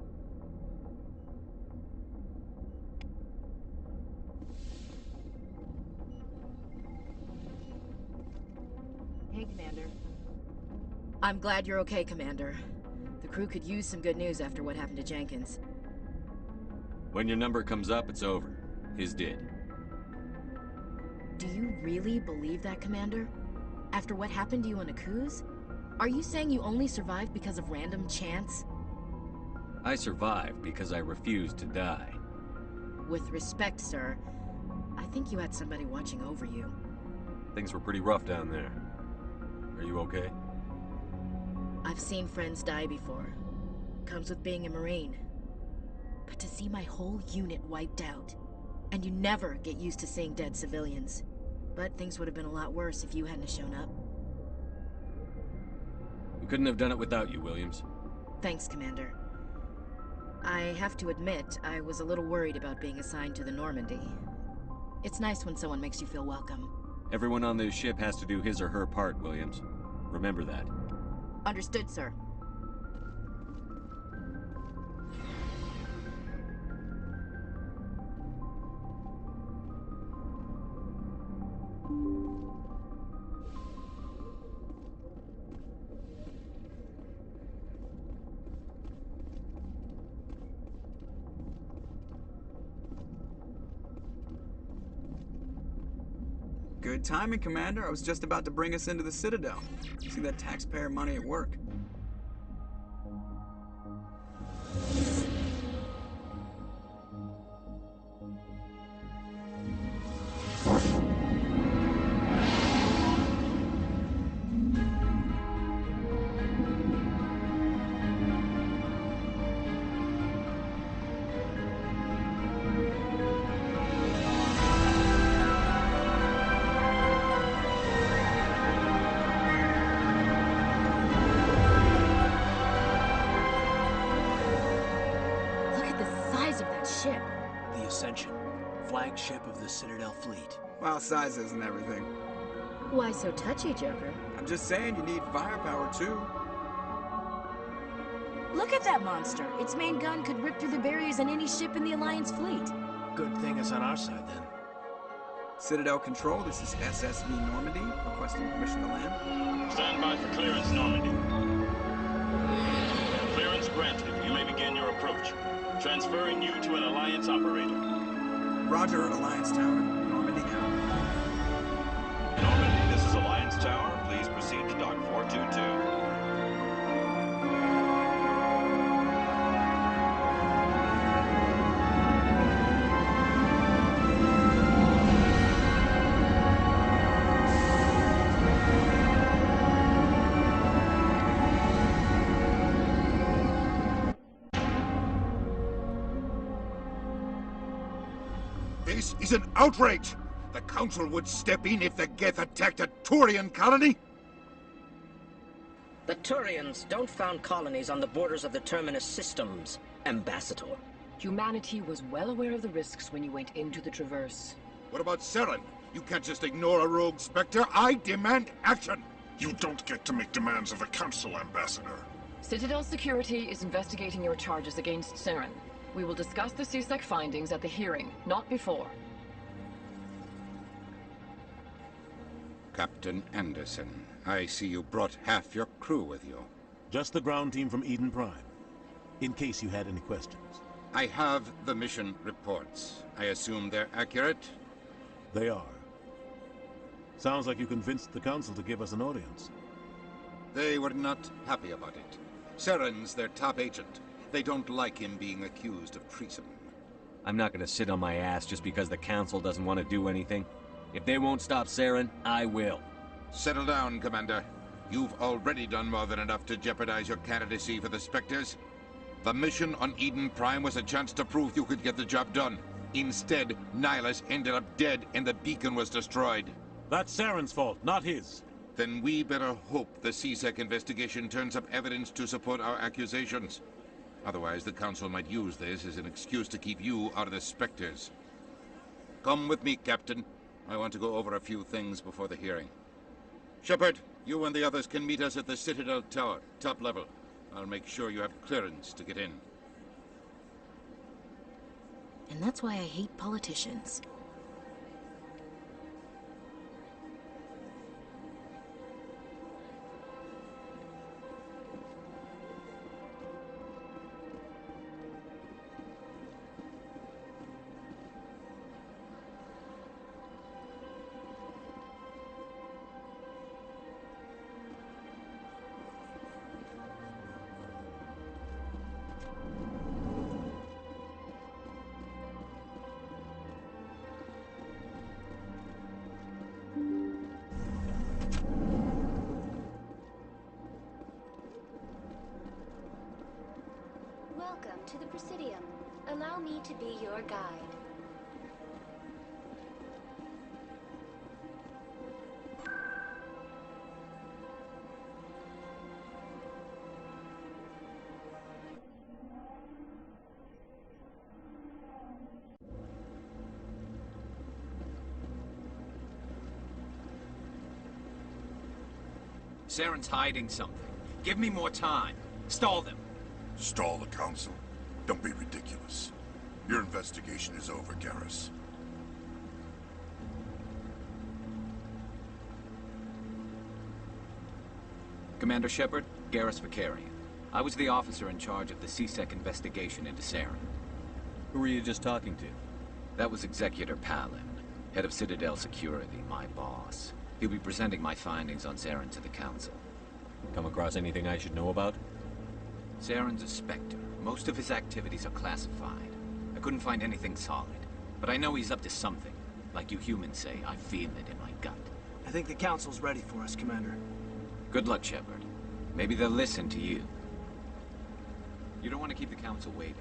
Hey, Commander. I'm glad you're okay, Commander. The crew could use some good news after what happened to Jenkins. When your number comes up, it's over. His did. Do you really believe that, Commander? After what happened to you on Akuz? Are you saying you only survived because of random chance? I survived because I refused to die. With respect, sir, I think you had somebody watching over you. Things were pretty rough down there. Are you okay? I've seen friends die before. Comes with being a Marine. But to see my whole unit wiped out, and you never get used to seeing dead civilians. But things would have been a lot worse if you hadn't shown up. We couldn't have done it without you, Williams. Thanks, Commander. I have to admit, I was a little worried about being assigned to the Normandy. It's nice when someone makes you feel welcome. Everyone on this ship has to do his or her part, Williams. Remember that. Understood, sir. Good timing, Commander. I was just about to bring us into the Citadel. See that taxpayer money at work. Flagship of the Citadel fleet. Well, size isn't everything. Why so touchy, Joker? I'm just saying you need firepower, too. Look at that monster. Its main gun could rip through the barriers in any ship in the Alliance fleet. Good thing it's on our side, then. Citadel Control, this is SSV Normandy, requesting permission to land. Stand by for clearance, Normandy. Clearance granted. You may begin your approach. Transferring you to an Alliance operator. Roger, Alliance Tower. Normandy now. Normandy, this is Alliance Tower. Please proceed to Dock 422. This is an outrage! The Council would step in if the Geth attacked a Turian colony? The Turians don't found colonies on the borders of the Terminus systems, Ambassador. Humanity was well aware of the risks when you went into the Traverse. What about Saren? You can't just ignore a rogue Spectre. I demand action! You don't get to make demands of the Council, Ambassador. Citadel Security is investigating your charges against Saren. We will discuss the CSEC findings at the hearing, not before. Captain Anderson, I see you brought half your crew with you. Just the ground team from Eden Prime, in case you had any questions. I have the mission reports. I assume they're accurate? They are. Sounds like you convinced the Council to give us an audience. They were not happy about it. Saren's their top agent. They don't like him being accused of treason. I'm not gonna sit on my ass just because the Council doesn't want to do anything. If they won't stop Saren, I will. Settle down, Commander. You've already done more than enough to jeopardize your candidacy for the Spectres. The mission on Eden Prime was a chance to prove you could get the job done. Instead, Nihilus ended up dead and the beacon was destroyed. That's Saren's fault, not his. Then we better hope the CSEC investigation turns up evidence to support our accusations. Otherwise, the Council might use this as an excuse to keep you out of the Spectres. Come with me, Captain. I want to go over a few things before the hearing. Shepard, you and the others can meet us at the Citadel Tower, top level. I'll make sure you have clearance to get in. And that's why I hate politicians. to the Presidium. Allow me to be your guide. Saren's hiding something. Give me more time. Stall them. Stall the Council? Don't be ridiculous. Your investigation is over, Garrus. Commander Shepard, Garrus Vicarian. I was the officer in charge of the C-Sec investigation into Saren. Who were you just talking to? That was Executor Palin, head of Citadel Security, my boss. He'll be presenting my findings on Saren to the Council. Come across anything I should know about? Saren's a Spectre. Most of his activities are classified. I couldn't find anything solid, but I know he's up to something. Like you humans say, I feel it in my gut. I think the Council's ready for us, Commander. Good luck, Shepard. Maybe they'll listen to you. You don't want to keep the Council waiting.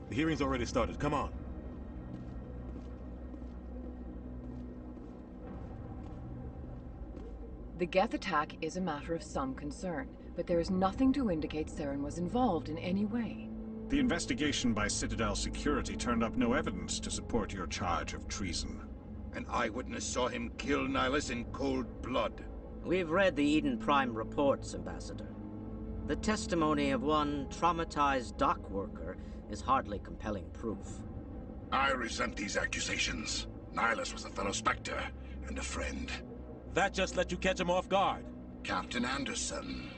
The hearing's already started. Come on. The Geth attack is a matter of some concern, but there is nothing to indicate Saren was involved in any way. The investigation by Citadel Security turned up no evidence to support your charge of treason. An eyewitness saw him kill Nihilus in cold blood. We've read the Eden Prime reports, Ambassador. The testimony of one traumatized dock worker is hardly compelling proof. I resent these accusations. Nihilus was a fellow Spectre and a friend. That just let you catch him off guard. Captain Anderson,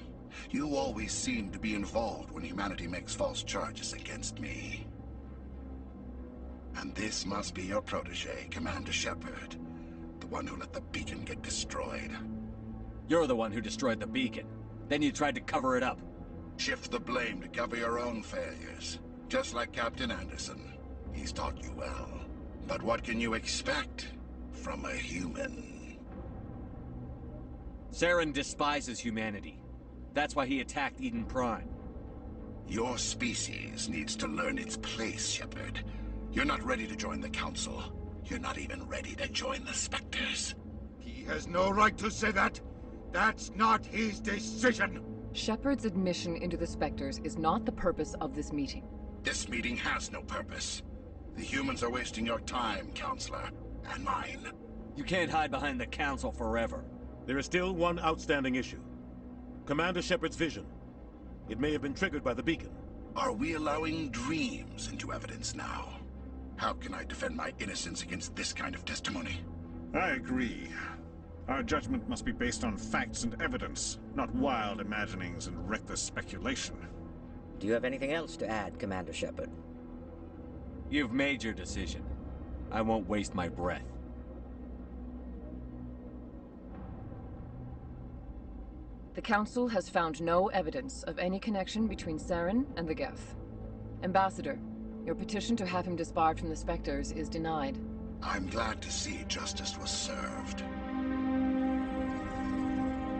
you always seem to be involved when humanity makes false charges against me. And this must be your protege, Commander Shepard, the one who let the beacon get destroyed. You're the one who destroyed the beacon. Then you tried to cover it up. Shift the blame to cover your own failures. Just like Captain Anderson. He's taught you well. But what can you expect from a human? Saren despises humanity. That's why he attacked Eden Prime. Your species needs to learn its place, Shepard. You're not ready to join the Council. You're not even ready to join the Spectres. He has no right to say that. That's not his decision. Shepard's admission into the Spectres is not the purpose of this meeting. This meeting has no purpose. The humans are wasting your time, Counselor, and mine. You can't hide behind the Council forever. There is still one outstanding issue. Commander Shepard's vision. It may have been triggered by the beacon. Are we allowing dreams into evidence now? How can I defend my innocence against this kind of testimony? I agree. Our judgment must be based on facts and evidence, not wild imaginings and reckless speculation. Do you have anything else to add, Commander Shepard? You've made your decision. I won't waste my breath. The Council has found no evidence of any connection between Saren and the Geth. Ambassador, your petition to have him disbarred from the Spectres is denied. I'm glad to see justice was served.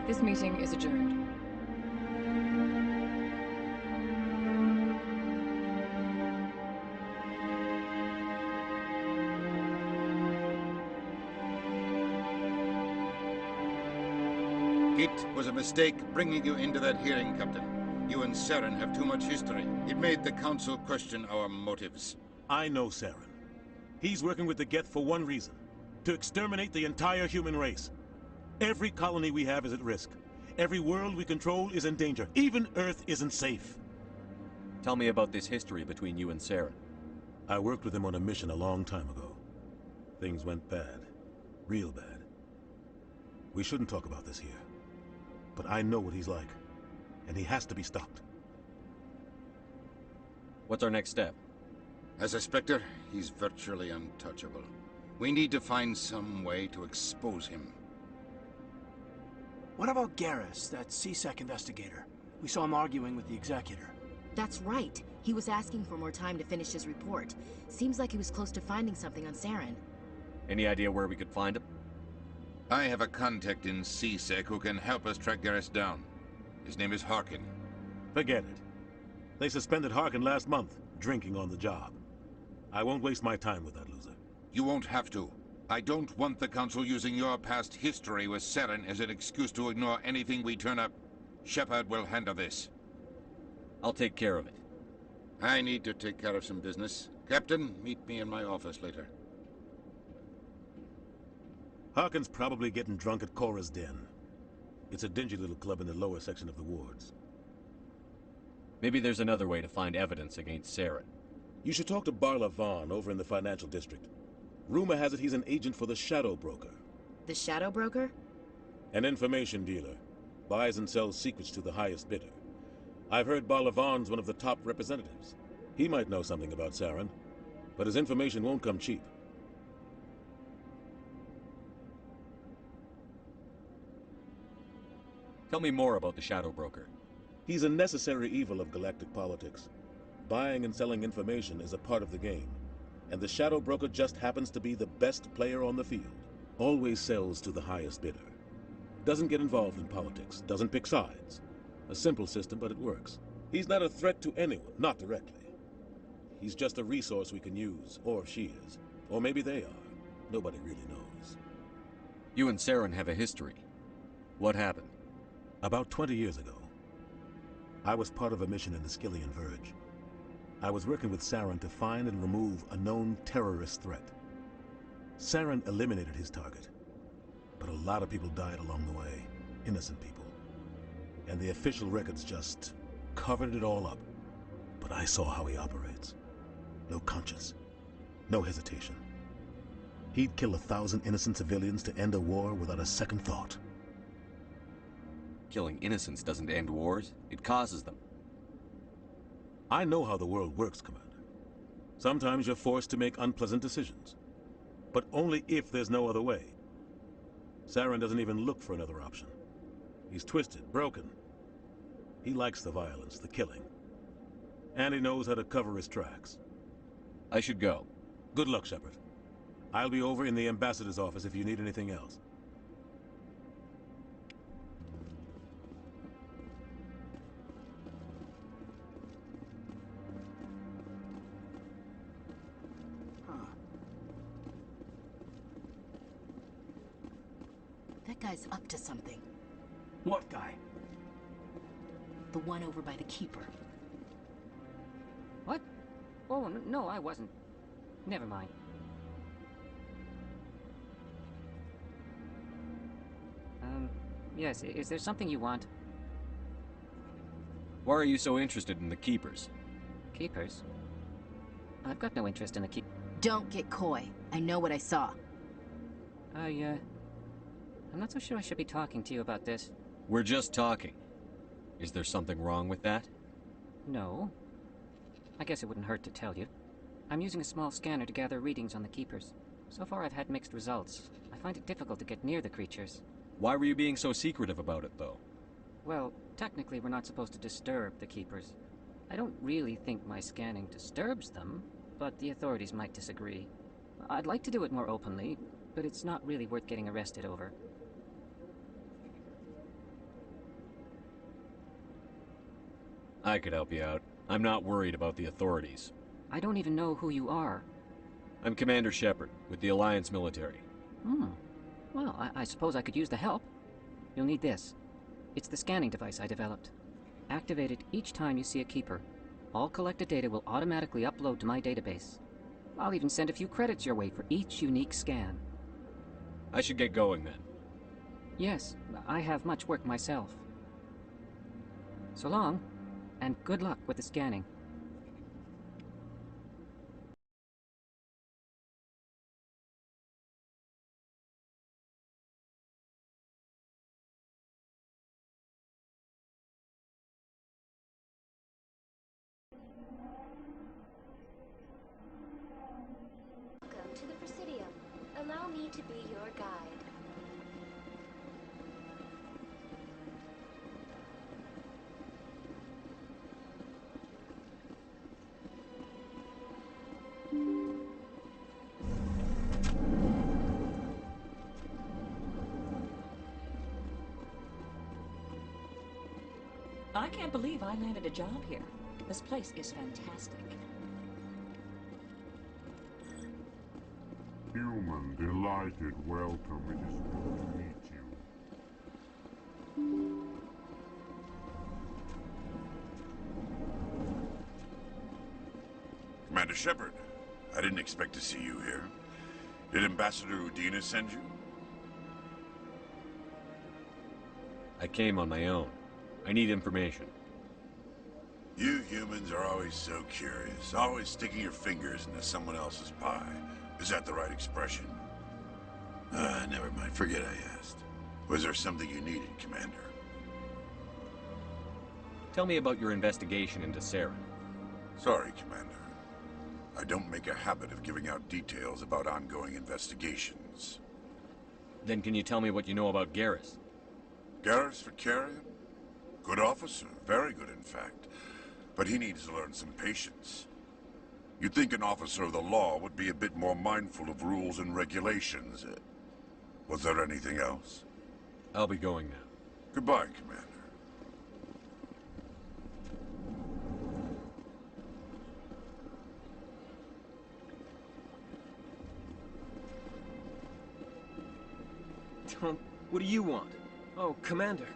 This meeting is adjourned. It was a mistake bringing you into that hearing, Captain. You and Saren have too much history. It made the Council question our motives. I know Saren. He's working with the Geth for one reason. To exterminate the entire human race. Every colony we have is at risk. Every world we control is in danger. Even Earth isn't safe. Tell me about this history between you and Saren. I worked with him on a mission a long time ago. Things went bad. Real bad. We shouldn't talk about this here. But I know what he's like. And he has to be stopped. What's our next step? As a Spectre, he's virtually untouchable. We need to find some way to expose him. What about Garrus, that CSEC investigator? We saw him arguing with the executor. That's right. He was asking for more time to finish his report. Seems like he was close to finding something on Saren. Any idea where we could find him? I have a contact in CSEC who can help us track Garrus down. His name is Harkin. Forget it. They suspended Harkin last month, drinking on the job. I won't waste my time with that loser. You won't have to. I don't want the Council using your past history with Saren as an excuse to ignore anything we turn up. Shepard will handle this. I'll take care of it. I need to take care of some business. Captain, meet me in my office later. Harkin's probably getting drunk at Cora's Den. It's a dingy little club in the lower section of the wards. Maybe there's another way to find evidence against Saren. You should talk to Barla Vaughn over in the financial district. Rumor has it he's an agent for the Shadow Broker. The Shadow Broker? An information dealer. Buys and sells secrets to the highest bidder. I've heard Barla Vaughn's one of the top representatives. He might know something about Saren, but his information won't come cheap. Tell me more about the Shadow Broker. He's a necessary evil of galactic politics. Buying and selling information is a part of the game, and the Shadow Broker just happens to be the best player on the field. Always sells to the highest bidder. Doesn't get involved in politics, doesn't pick sides. A simple system, but it works. He's not a threat to anyone, not directly. He's just a resource we can use, or she is. Or maybe they are. Nobody really knows. You and Saren have a history. What happened? About 20 years ago, I was part of a mission in the Skillian Verge. I was working with Saren to find and remove a known terrorist threat. Saren eliminated his target, but a lot of people died along the way, innocent people. And the official records just covered it all up. But I saw how he operates. No conscience, no hesitation. He'd kill 1,000 innocent civilians to end a war without a second thought. Killing innocents doesn't end wars, it causes them. I know how the world works, Commander. Sometimes you're forced to make unpleasant decisions. But only if there's no other way. Saren doesn't even look for another option. He's twisted, broken. He likes the violence, the killing. And he knows how to cover his tracks. I should go. Good luck, Shepard. I'll be over in the ambassador's office if you need anything else. That guy's up to something. What guy? The one over by the Keeper. What? Oh, no, I wasn't. Never mind. Yes, is there something you want? Why are you so interested in the Keepers? Keepers? I've got no interest in the Keepers. Don't get coy. I know what I saw. I'm not so sure I should be talking to you about this. We're just talking. Is there something wrong with that? No. I guess it wouldn't hurt to tell you. I'm using a small scanner to gather readings on the Keepers. So far I've had mixed results. I find it difficult to get near the creatures. Why were you being so secretive about it, though? Well, technically we're not supposed to disturb the Keepers. I don't really think my scanning disturbs them, but the authorities might disagree. I'd like to do it more openly, but it's not really worth getting arrested over. I could help you out. I'm not worried about the authorities. I don't even know who you are. I'm Commander Shepard, with the Alliance military. Well, I suppose I could use the help. You'll need this. It's the scanning device I developed. Activate it each time you see a Keeper. All collected data will automatically upload to my database. I'll even send a few credits your way for each unique scan. I should get going then. Yes, I have much work myself. So long, and good luck with the scanning. Welcome to the Presidium. Allow me to be your guide. I can't believe I landed a job here. This place is fantastic. Human, delighted welcome. It is good to meet you. Commander Shepard, I didn't expect to see you here. Did Ambassador Udina send you? I came on my own. I need information. You humans are always so curious, always sticking your fingers into someone else's pie. Is that the right expression? Never mind. Forget I asked. Was there something you needed, Commander? Tell me about your investigation into Saren. Sorry, Commander. I don't make a habit of giving out details about ongoing investigations. Then can you tell me what you know about Garrus? Garrus Vicarian? Good officer. Very good, in fact. But he needs to learn some patience. You'd think an officer of the law would be a bit more mindful of rules and regulations. Was there anything else? I'll be going now. Goodbye, Commander. What do you want? Oh, Commander.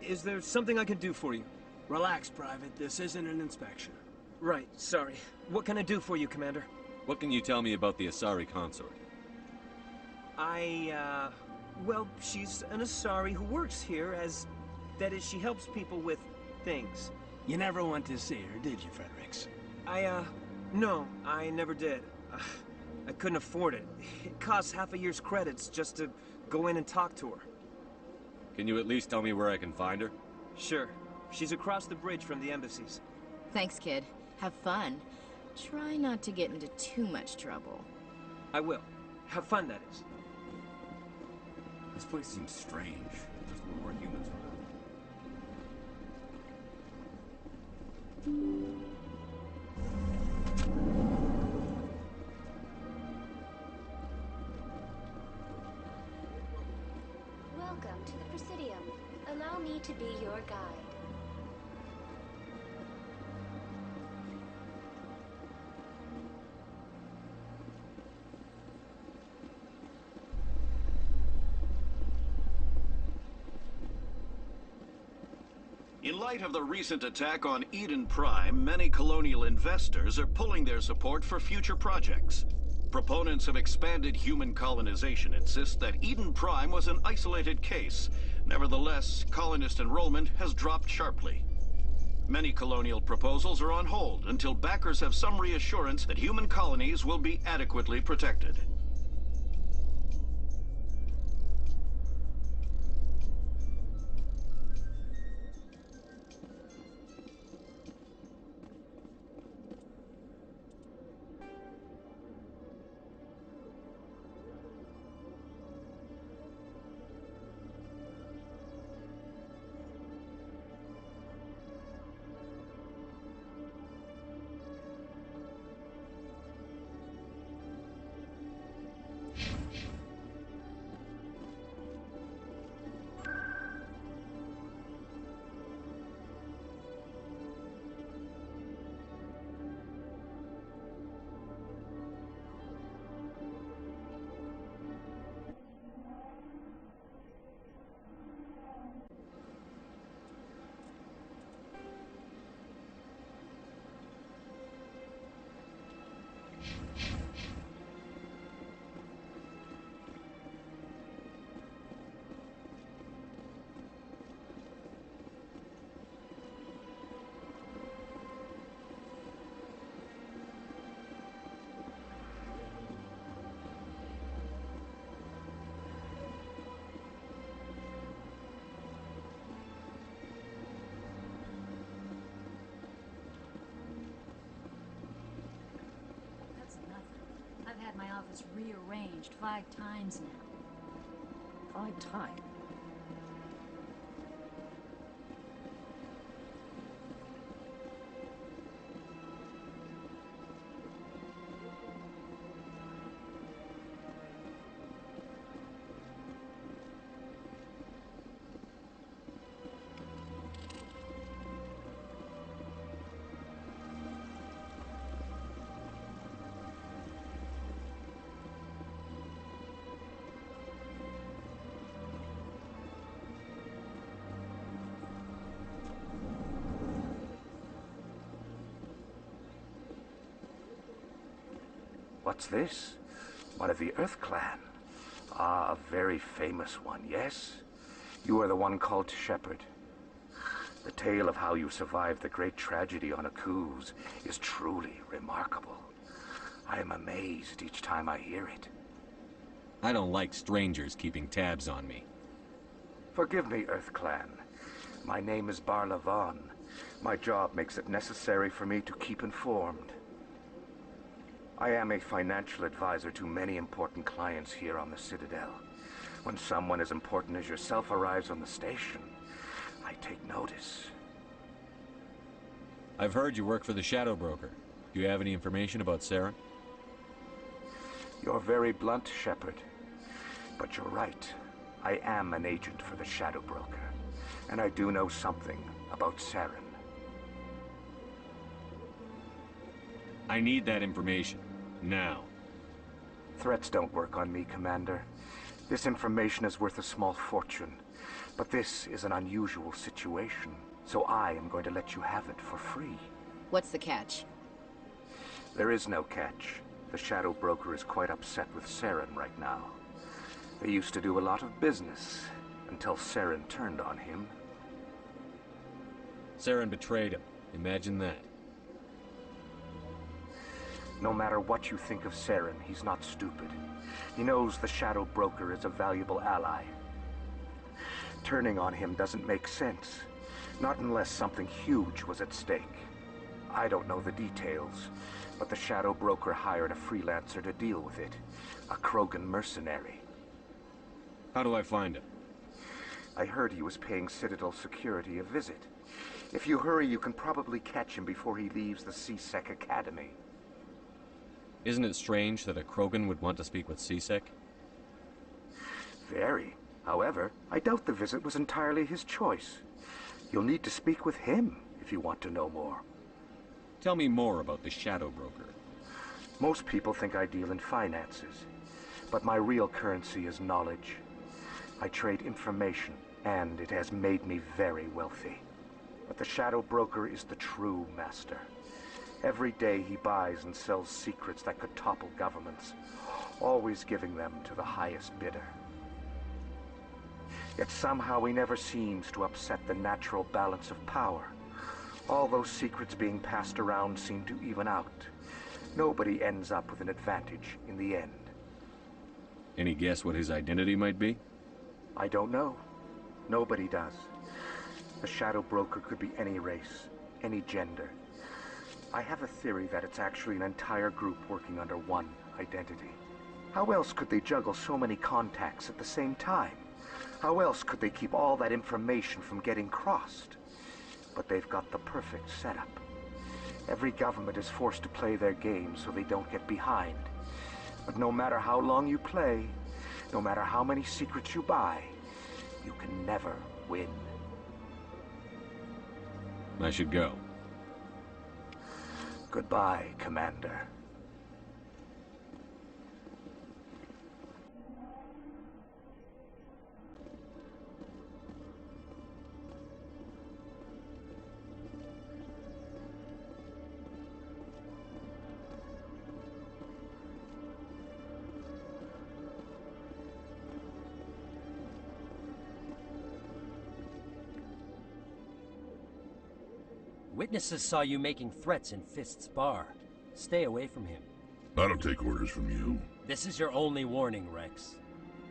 Is there something I can do for you? Relax, Private. This isn't an inspection. Right, sorry. What can I do for you, Commander? What can you tell me about the Asari consort? Well, she's an Asari who works here as... That is, she helps people with things. You never went to see her, did you, Fredericks? No, I never did. I couldn't afford it. It costs half a year's credits just to go in and talk to her. Can you at least tell me where I can find her? Sure. She's across the bridge from the embassies. Thanks, kid. Have fun. Try not to get into too much trouble. I will. Have fun, that is. This place seems strange. There's more humans around. Welcome to the Presidium. Allow me to be your guide. In light of the recent attack on Eden Prime, many colonial investors are pulling their support for future projects. Proponents of expanded human colonization insist that Eden Prime was an isolated case. Nevertheless, colonist enrollment has dropped sharply. Many colonial proposals are on hold until backers have some reassurance that human colonies will be adequately protected. my office rearranged 5 times now. 5 times? What's this? One of the Earth Clan. Ah, a very famous one, yes? You are the one called Shepard. The tale of how you survived the great tragedy on Akuz is truly remarkable. I am amazed each time I hear it. I don't like strangers keeping tabs on me. Forgive me, Earth Clan. My name is Barla Vaughn. My job makes it necessary for me to keep informed. I am a financial advisor to many important clients here on the Citadel. When someone as important as yourself arrives on the station, I take notice. I've heard you work for the Shadow Broker. Do you have any information about Saren? You're very blunt, Shepard. But you're right. I am an agent for the Shadow Broker. And I do know something about Saren. I need that information. Now. Threats don't work on me, Commander. This information is worth a small fortune. But this is an unusual situation, so I am going to let you have it for free. What's the catch? There is no catch. The Shadow Broker is quite upset with Saren right now. They used to do a lot of business, until Saren turned on him. Saren betrayed him. Imagine that. No matter what you think of Saren, he's not stupid. He knows the Shadow Broker is a valuable ally. Turning on him doesn't make sense. Not unless something huge was at stake. I don't know the details, but the Shadow Broker hired a freelancer to deal with it. A Krogan mercenary. How do I find him? I heard he was paying Citadel security a visit. If you hurry, you can probably catch him before he leaves the C-Sec Academy. Isn't it strange that a Krogan would want to speak with C-Sec? Very. However, I doubt the visit was entirely his choice. You'll need to speak with him if you want to know more. Tell me more about the Shadow Broker. Most people think I deal in finances, but my real currency is knowledge. I trade information, and it has made me very wealthy. But the Shadow Broker is the true master. Every day he buys and sells secrets that could topple governments, always giving them to the highest bidder. Yet somehow he never seems to upset the natural balance of power. All those secrets being passed around seem to even out. Nobody ends up with an advantage in the end. Any guess what his identity might be? I don't know. Nobody does. The Shadow Broker could be any race, any gender. I have a theory that it's actually an entire group working under one identity. How else could they juggle so many contacts at the same time? How else could they keep all that information from getting crossed? But they've got the perfect setup. Every government is forced to play their game so they don't get behind. But no matter how long you play, no matter how many secrets you buy, you can never win. I should go. Goodbye, Commander. Witnesses saw you making threats in Fist's bar. Stay away from him. I don't take orders from you. This is your only warning, Rex.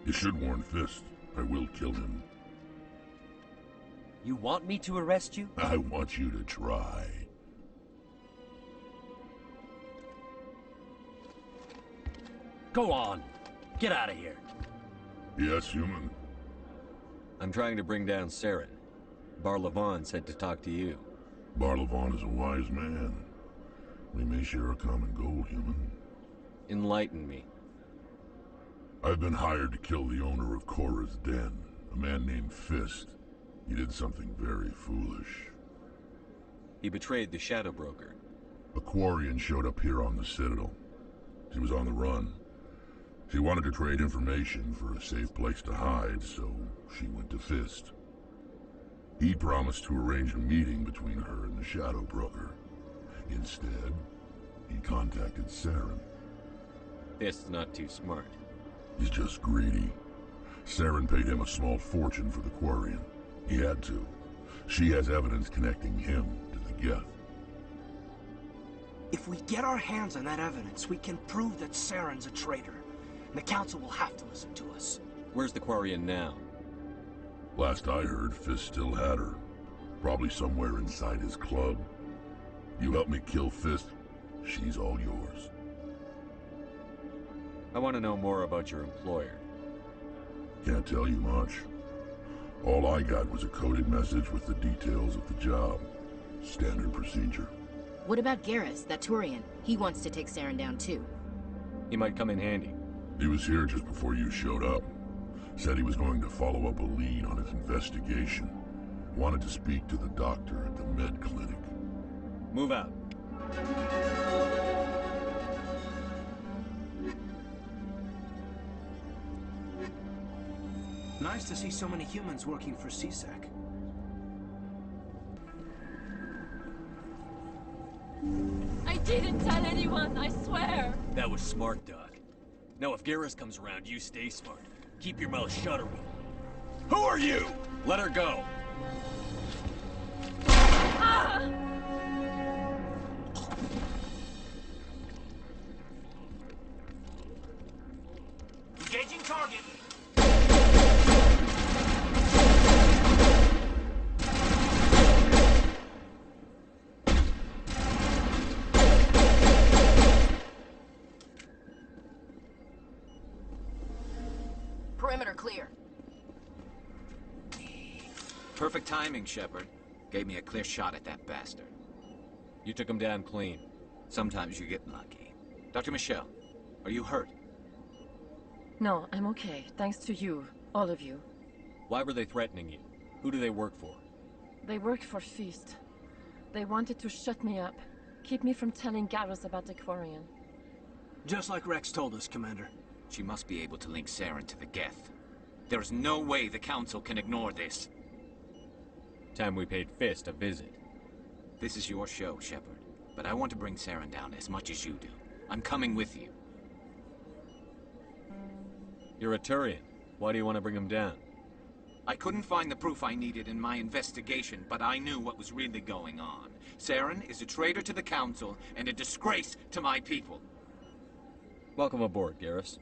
You should warn Fist. I will kill him. You want me to arrest you? I want you to try. Go on. Get out of here. Yes, human. I'm trying to bring down Saren. Barlavon said to talk to you. Barlavon is a wise man. We may share a common goal, human. Enlighten me. I've been hired to kill the owner of Korra's den, a man named Fist. He did something very foolish. He betrayed the Shadow Broker. A Quarian showed up here on the Citadel. She was on the run. She wanted to trade information for a safe place to hide, so she went to Fist. He promised to arrange a meeting between her and the Shadow Broker. Instead, he contacted Saren. Fist's not too smart. He's just greedy. Saren paid him a small fortune for the Quarian. He had to. She has evidence connecting him to the Geth. If we get our hands on that evidence, we can prove that Saren's a traitor. And the Council will have to listen to us. Where's the Quarian now? Last I heard, Fist still had her. Probably somewhere inside his club. You help me kill Fist, she's all yours. I want to know more about your employer. Can't tell you much. All I got was a coded message with the details of the job. Standard procedure. What about Garrus, that Turian? He wants to take Saren down too. He might come in handy. He was here just before you showed up. Said he was going to follow up a lead on his investigation. Wanted to speak to the doctor at the med clinic. Move out. Nice to see so many humans working for CSEC. I didn't tell anyone, I swear! That was smart, Doc. Now if Garrus comes around, you stay smart. Keep your mouth shut or we'll... Who are you? Let her go. Ah! Engaging target! Perimeter clear. Perfect timing, Shepard. Gave me a clear shot at that bastard. You took him down clean. Sometimes you get lucky. Dr. Michelle, are you hurt? No, I'm okay. Thanks to you. All of you. Why were they threatening you? Who do they work for? They work for Feast. They wanted to shut me up. Keep me from telling Garrus about the Quarian. Just like Rex told us, Commander. She must be able to link Saren to the Geth. There is no way the Council can ignore this. Time we paid Fist a visit. This is your show, Shepard. But I want to bring Saren down as much as you do. I'm coming with you. You're a Turian. Why do you want to bring him down? I couldn't find the proof I needed in my investigation, but I knew what was really going on. Saren is a traitor to the Council and a disgrace to my people. Welcome aboard, Garrus.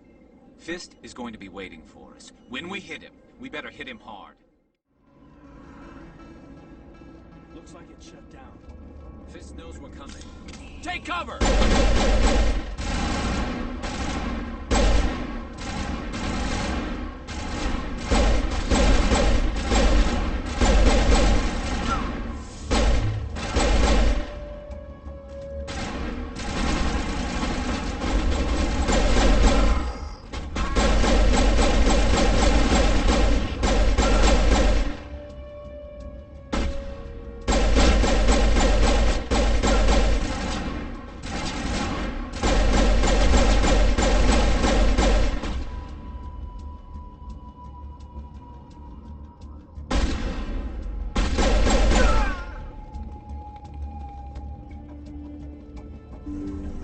Fist is going to be waiting for us. When we hit him, we better hit him hard. Looks like it's shut down. Fist knows we're coming. Take cover!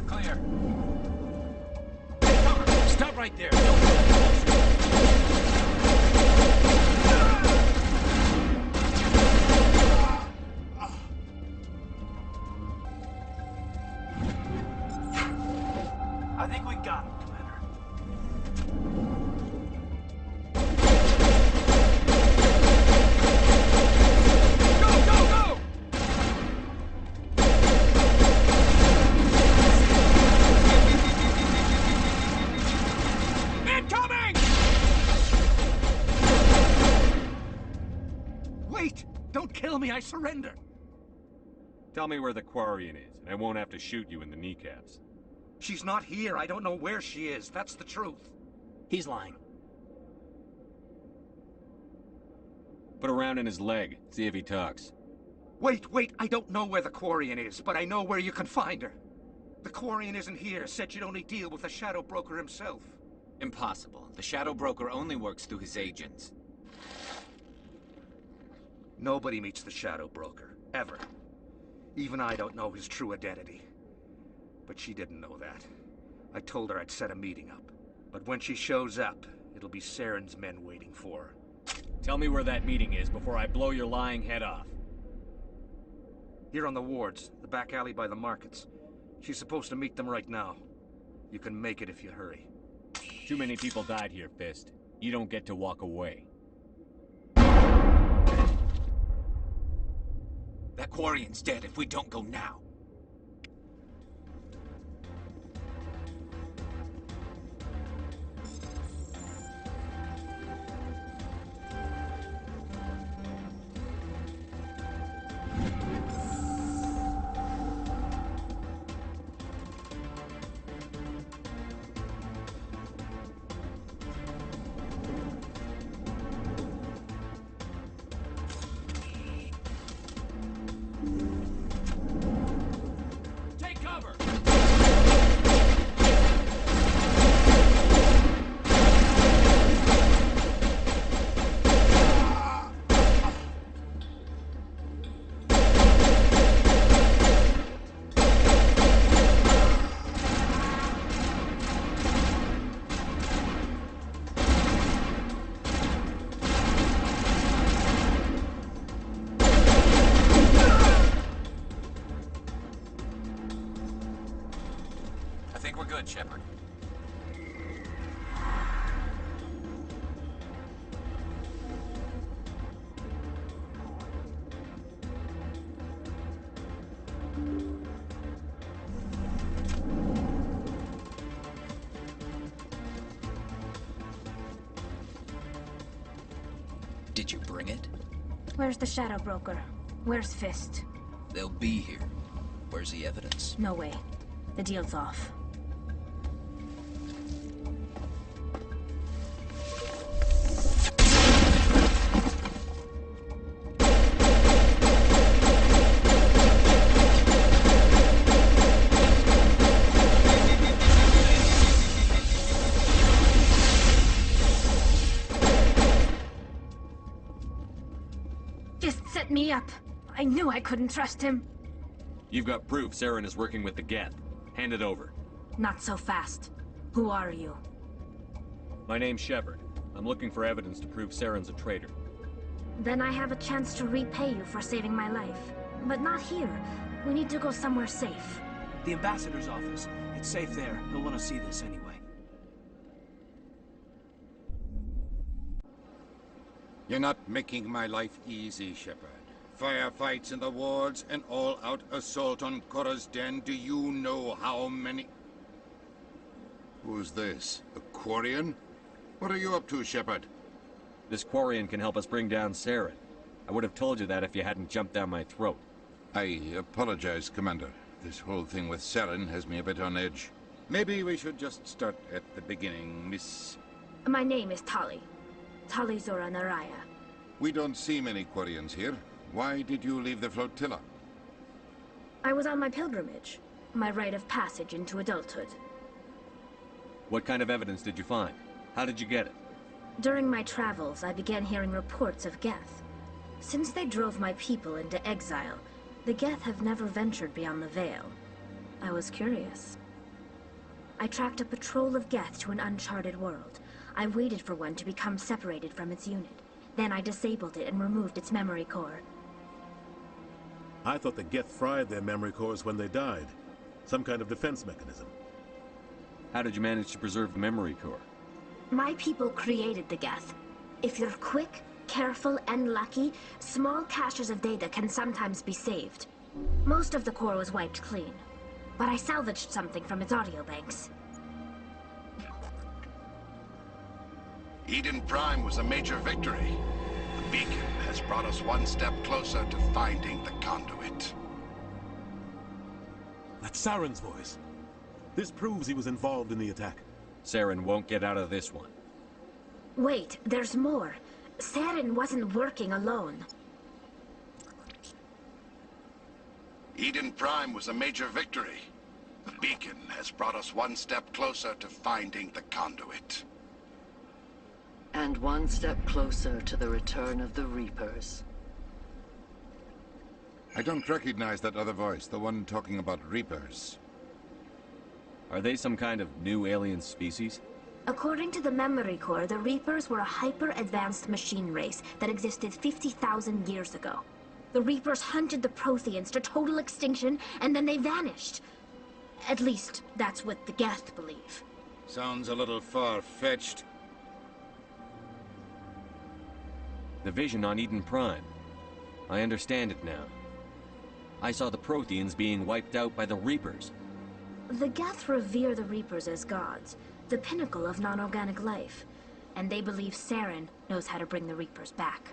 Clear. Stop right there. Don't I think we got him, Commander. Go, go, go! Don't kill me, I surrender! Tell me where the Quarian is, and I won't have to shoot you in the kneecaps. She's not here. I don't know where she is. That's the truth. He's lying. Put a round in his leg, see if he talks. Wait, I don't know where the Quarian is, but I know where you can find her. The Quarian isn't here. Said you'd only deal with the Shadow Broker himself. Impossible. The Shadow Broker only works through his agents. Nobody meets the Shadow Broker, ever. Even I don't know his true identity. But she didn't know that. I told her I'd set a meeting up. But when she shows up, it'll be Saren's men waiting for her. Tell me where that meeting is before I blow your lying head off. Here on the wards, the back alley by the markets. She's supposed to meet them right now. You can make it if you hurry. Too many people died here, Fist. You don't get to walk away. That Quarian's dead if we don't go now. Shepard. Did you bring it? Where's the Shadow Broker? Where's Fist? They'll be here. Where's the evidence? No way. The deal's off. Me up. I knew I couldn't trust him. You've got proof Saren is working with the Geth. Hand it over. Not so fast. Who are you? My name's Shepard. I'm looking for evidence to prove Saren's a traitor. Then I have a chance to repay you for saving my life. But not here. We need to go somewhere safe. The ambassador's office. It's safe there. He'll want to see this anyway. You're not making my life easy, Shepard. Firefights in the wards, an all-out assault on Korra's den. Do you know how many... Who's this? A Quarian? What are you up to, Shepard? This Quarian can help us bring down Saren. I would have told you that if you hadn't jumped down my throat. I apologize, Commander. This whole thing with Saren has me a bit on edge. Maybe we should just start at the beginning, Miss... My name is Tali. Tali Zora Naraya. We don't see many Quarians here. Why did you leave the flotilla? I was on my pilgrimage. My rite of passage into adulthood. What kind of evidence did you find? How did you get it? During my travels, I began hearing reports of Geth. Since they drove my people into exile, the Geth have never ventured beyond the Veil. I was curious. I tracked a patrol of Geth to an uncharted world. I waited for one to become separated from its unit. Then I disabled it and removed its memory core. I thought the Geth fried their memory cores when they died. Some kind of defense mechanism. How did you manage to preserve the memory core? My people created the Geth. If you're quick, careful, and lucky, small caches of data can sometimes be saved. Most of the core was wiped clean, but I salvaged something from its audio banks. Eden Prime was a major victory. The beacon has brought us one step closer to finding the conduit. That's Saren's voice. This proves he was involved in the attack. Saren won't get out of this one. Wait, there's more. Saren wasn't working alone. Eden Prime was a major victory. The beacon has brought us one step closer to finding the conduit. And one step closer to the return of the Reapers. I don't recognize that other voice, the one talking about Reapers. Are they some kind of new alien species? According to the Memory Core, the Reapers were a hyper-advanced machine race that existed 50,000 years ago. The Reapers hunted the Protheans to total extinction, and then they vanished. At least, that's what the Geth believe. Sounds a little far-fetched. The vision on Eden Prime. I understand it now. I saw the Protheans being wiped out by the Reapers. The Geth revere the Reapers as gods, the pinnacle of non-organic life. And they believe Saren knows how to bring the Reapers back.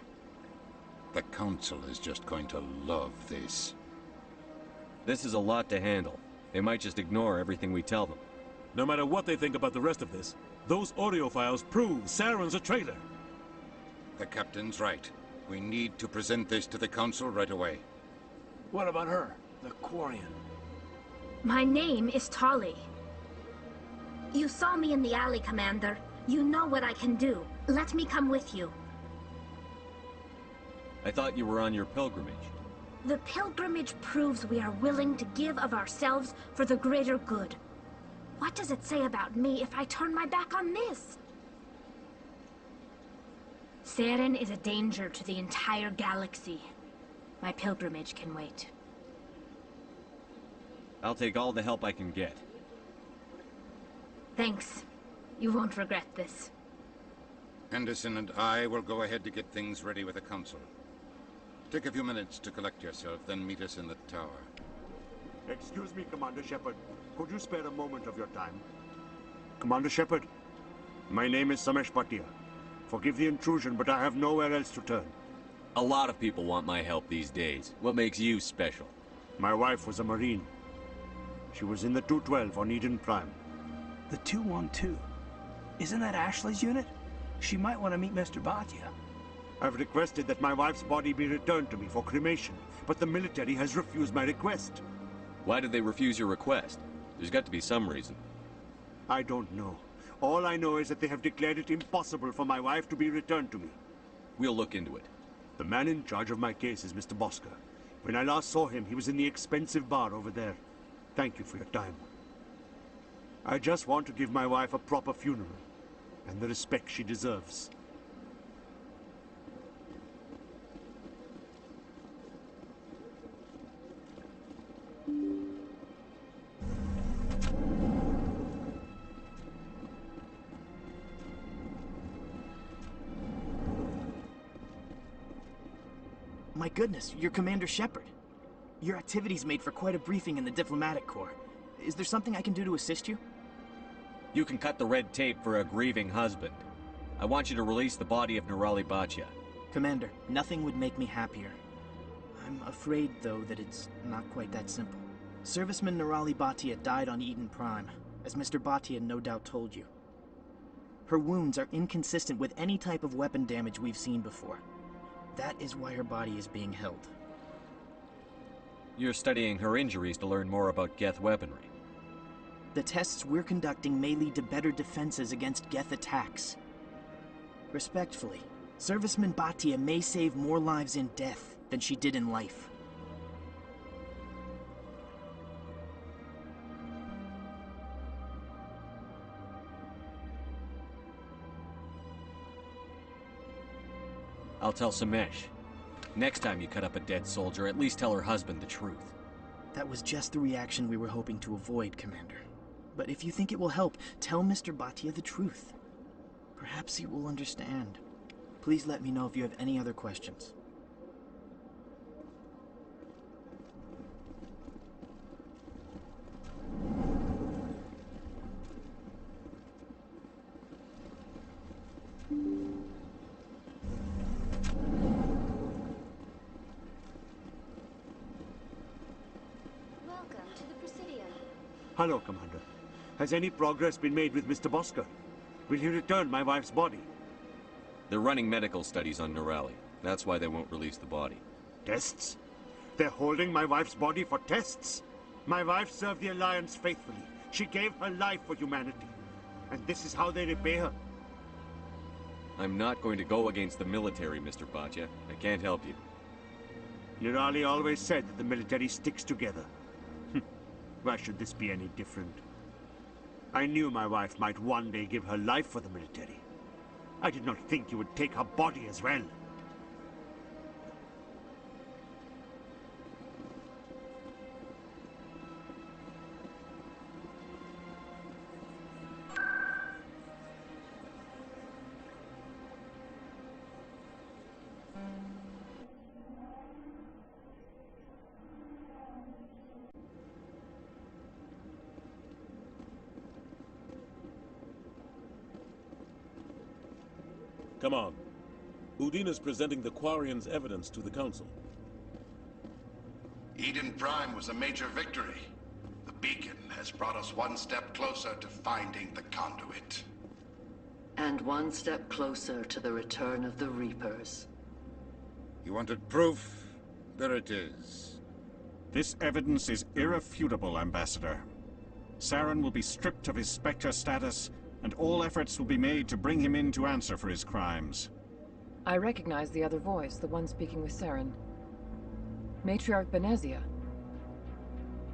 The Council is just going to love this. This is a lot to handle. They might just ignore everything we tell them. No matter what they think about the rest of this, those audio files prove Saren's a traitor. The Captain's right. We need to present this to the Council right away. What about her, the Quarian? My name is Tali. You saw me in the alley, Commander. You know what I can do. Let me come with you. I thought you were on your pilgrimage. The pilgrimage proves we are willing to give of ourselves for the greater good. What does it say about me if I turn my back on this? Saren is a danger to the entire galaxy. My pilgrimage can wait. I'll take all the help I can get. Thanks. You won't regret this. Henderson and I will go ahead to get things ready with the Council. Take a few minutes to collect yourself, then meet us in the tower. Excuse me, Commander Shepard. Could you spare a moment of your time? Commander Shepard, my name is Samesh Bhatia. Forgive the intrusion, but I have nowhere else to turn. A lot of people want my help these days. What makes you special? My wife was a Marine. She was in the 212 on Eden Prime. The 212? Isn't that Ashley's unit? She might want to meet Mr. Bhatia. I've requested that my wife's body be returned to me for cremation, but the military has refused my request. Why did they refuse your request? There's got to be some reason. I don't know. All I know is that they have declared it impossible for my wife to be returned to me. We'll look into it. The man in charge of my case is Mr. Bosker. When I last saw him, he was in the expensive bar over there. Thank you for your time. I just want to give my wife a proper funeral, and the respect she deserves. My goodness, you're Commander Shepard. Your activities made for quite a briefing in the Diplomatic Corps. Is there something I can do to assist you? You can cut the red tape for a grieving husband. I want you to release the body of Nirali Bhatia. Commander, nothing would make me happier. I'm afraid, though, that it's not quite that simple. Serviceman Nirali Bhatia died on Eden Prime, as Mr. Bhatia no doubt told you. Her wounds are inconsistent with any type of weapon damage we've seen before. That is why her body is being held. You're studying her injuries to learn more about Geth weaponry. The tests we're conducting may lead to better defenses against Geth attacks. Respectfully, Serviceman Bhatia may save more lives in death than she did in life. I'll tell Samesh. Next time you cut up a dead soldier, at least tell her husband the truth. That was just the reaction we were hoping to avoid, Commander. But if you think it will help, tell Mr. Bhatia the truth. Perhaps he will understand. Please let me know if you have any other questions. Hello, Commander. Has any progress been made with Mr. Bosker? Will he return my wife's body? They're running medical studies on Norali. That's why they won't release the body. Tests? They're holding my wife's body for tests? My wife served the Alliance faithfully. She gave her life for humanity. And this is how they repay her. I'm not going to go against the military, Mr. Bhatia. I can't help you. Nirali always said that the military sticks together. Why should this be any different? I knew my wife might one day give her life for the military. I did not think you would take her body as well. Come on. Udina's presenting the Quarians' evidence to the Council. Eden Prime was a major victory. The beacon has brought us one step closer to finding the conduit. And one step closer to the return of the Reapers. You wanted proof? There it is. This evidence is irrefutable, Ambassador. Saren will be stripped of his Spectre status, and all efforts will be made to bring him in to answer for his crimes. I recognize the other voice, the one speaking with Saren. Matriarch Benezia.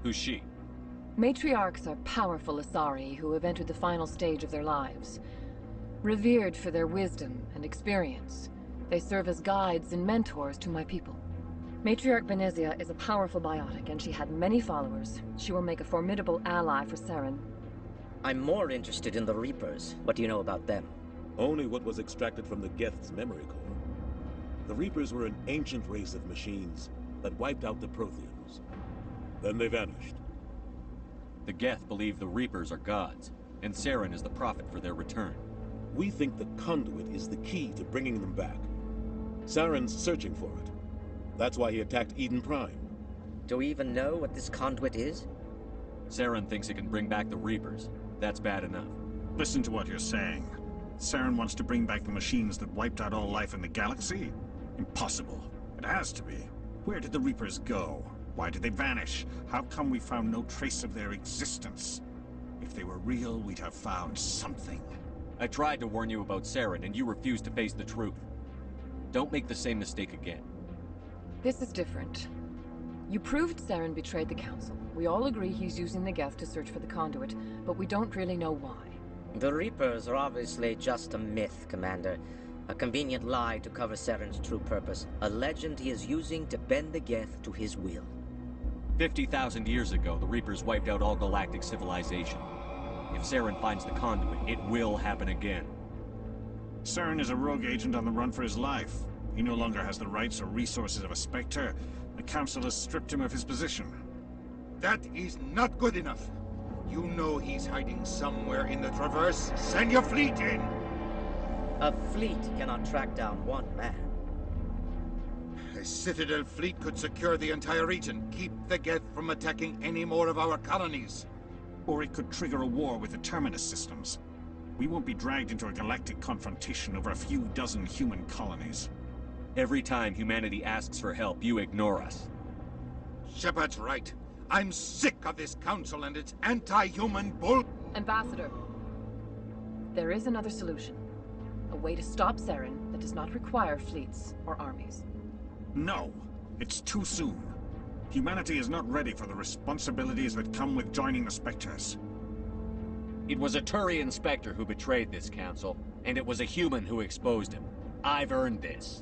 Who's she? Matriarchs are powerful Asari who have entered the final stage of their lives. Revered for their wisdom and experience, they serve as guides and mentors to my people. Matriarch Benezia is a powerful biotic, and she had many followers. She will make a formidable ally for Saren. I'm more interested in the Reapers. What do you know about them? Only what was extracted from the Geth's memory core. The Reapers were an ancient race of machines that wiped out the Protheans. Then they vanished. The Geth believe the Reapers are gods, and Saren is the prophet for their return. We think the conduit is the key to bringing them back. Saren's searching for it. That's why he attacked Eden Prime. Do we even know what this conduit is? Saren thinks it can bring back the Reapers. That's bad enough. Listen to what you're saying. Saren wants to bring back the machines that wiped out all life in the galaxy? Impossible. It has to be. Where did the Reapers go? Why did they vanish? How come we found no trace of their existence? If they were real, we'd have found something. I tried to warn you about Saren, and you refused to face the truth. Don't make the same mistake again. This is different. You proved Saren betrayed the Council. We all agree he's using the Geth to search for the conduit, but we don't really know why. The Reapers are obviously just a myth, Commander. A convenient lie to cover Saren's true purpose. A legend he is using to bend the Geth to his will. 50,000 years ago, the Reapers wiped out all galactic civilization. If Saren finds the conduit, it will happen again. Saren is a rogue agent on the run for his life. He no longer has the rights or resources of a Spectre. The Council has stripped him of his position. That is not good enough. You know he's hiding somewhere in the Traverse. Send your fleet in! A fleet cannot track down one man. A Citadel fleet could secure the entire region, keep the Geth from attacking any more of our colonies. Or it could trigger a war with the Terminus systems. We won't be dragged into a galactic confrontation over a few dozen human colonies. Every time humanity asks for help, you ignore us. Shepard's right. I'm sick of this council and its anti-human bull... Ambassador, there is another solution. A way to stop Saren that does not require fleets or armies. No, it's too soon. Humanity is not ready for the responsibilities that come with joining the Spectres. It was a Turian Spectre who betrayed this council, and it was a human who exposed him. I've earned this.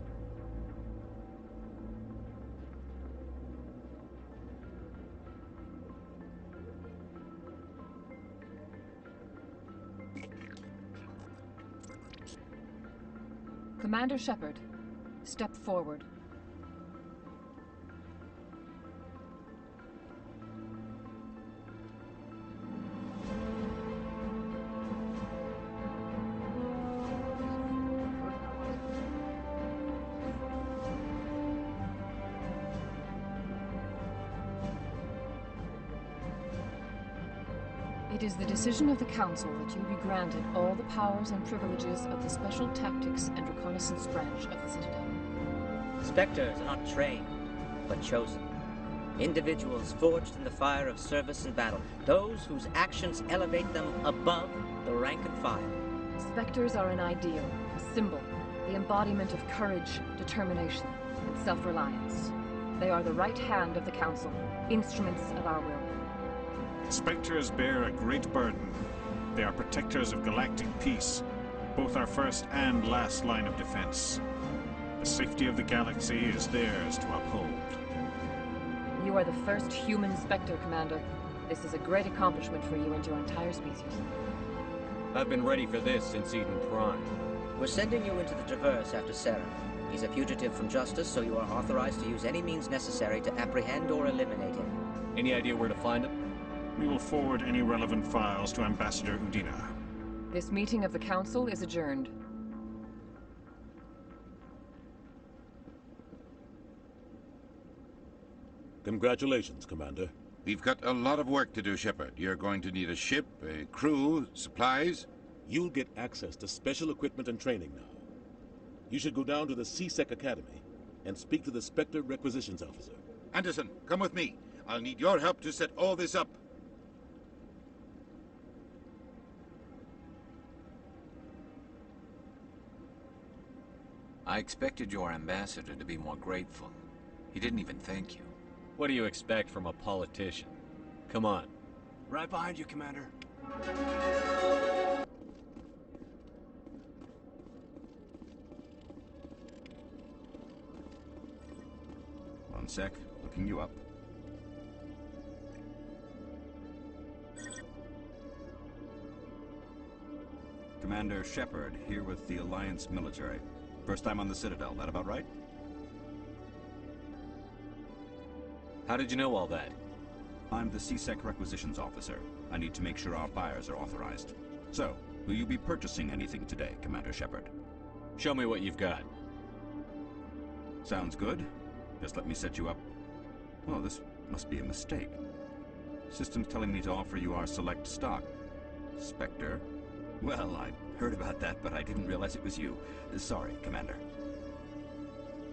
Commander Shepard, step forward. It is the decision of the Council that you be granted all the powers and privileges of the Special Tactics and Reconnaissance Branch of the Citadel. Spectres are not trained, but chosen. Individuals forged in the fire of service and battle. Those whose actions elevate them above the rank and file. Spectres are an ideal, a symbol, the embodiment of courage, determination, and self-reliance. They are the right hand of the Council, instruments of our will. Spectres bear a great burden. They are protectors of galactic peace, both our first and last line of defense. The safety of the galaxy is theirs to uphold. You are the first human Spectre, Commander. This is a great accomplishment for you and your entire species. I've been ready for this since Eden Prime. We're sending you into the Traverse after Saren. He's a fugitive from justice, so you are authorized to use any means necessary to apprehend or eliminate him. Any idea where to find him? We will forward any relevant files to Ambassador Udina. This meeting of the Council is adjourned. Congratulations, Commander. We've got a lot of work to do, Shepard. You're going to need a ship, a crew, supplies. You'll get access to special equipment and training now. You should go down to the CSEC Academy and speak to the Spectre Requisitions Officer. Anderson, come with me. I'll need your help to set all this up. I expected your ambassador to be more grateful. He didn't even thank you. What do you expect from a politician? Come on. Right behind you, Commander. One sec, looking you up. Commander Shepard, here with the Alliance military. First time on the Citadel, that about right? How did you know all that? I'm the CSEC Requisitions Officer. I need to make sure our buyers are authorized. So, will you be purchasing anything today, Commander Shepard? Show me what you've got. Sounds good. Just let me set you up. Oh, this must be a mistake. System's telling me to offer you our select stock. Spectre. Well, I heard about that, but I didn't realize it was you. Sorry, Commander.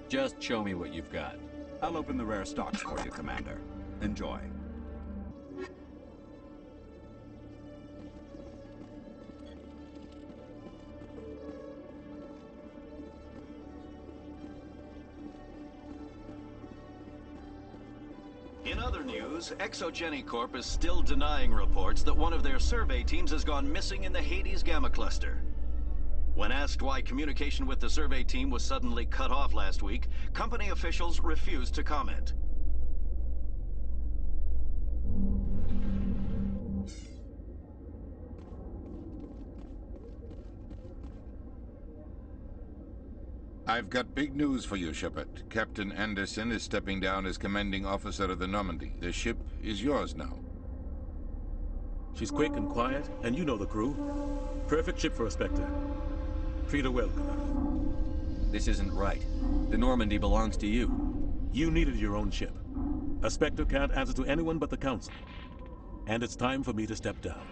Just show me what you've got. I'll open the rare stocks for you, Commander. Enjoy. In other news, Exogeny Corp is still denying reports that one of their survey teams has gone missing in the Hades Gamma Cluster. When asked why communication with the survey team was suddenly cut off last week, company officials refused to comment. I've got big news for you, Shepard. Captain Anderson is stepping down as commanding officer of the Normandy. The ship is yours now. She's quick and quiet, and you know the crew. Perfect ship for a Spectre. Treat her well, Commander. This isn't right. The Normandy belongs to you. You needed your own ship. A Spectre can't answer to anyone but the Council. And it's time for me to step down.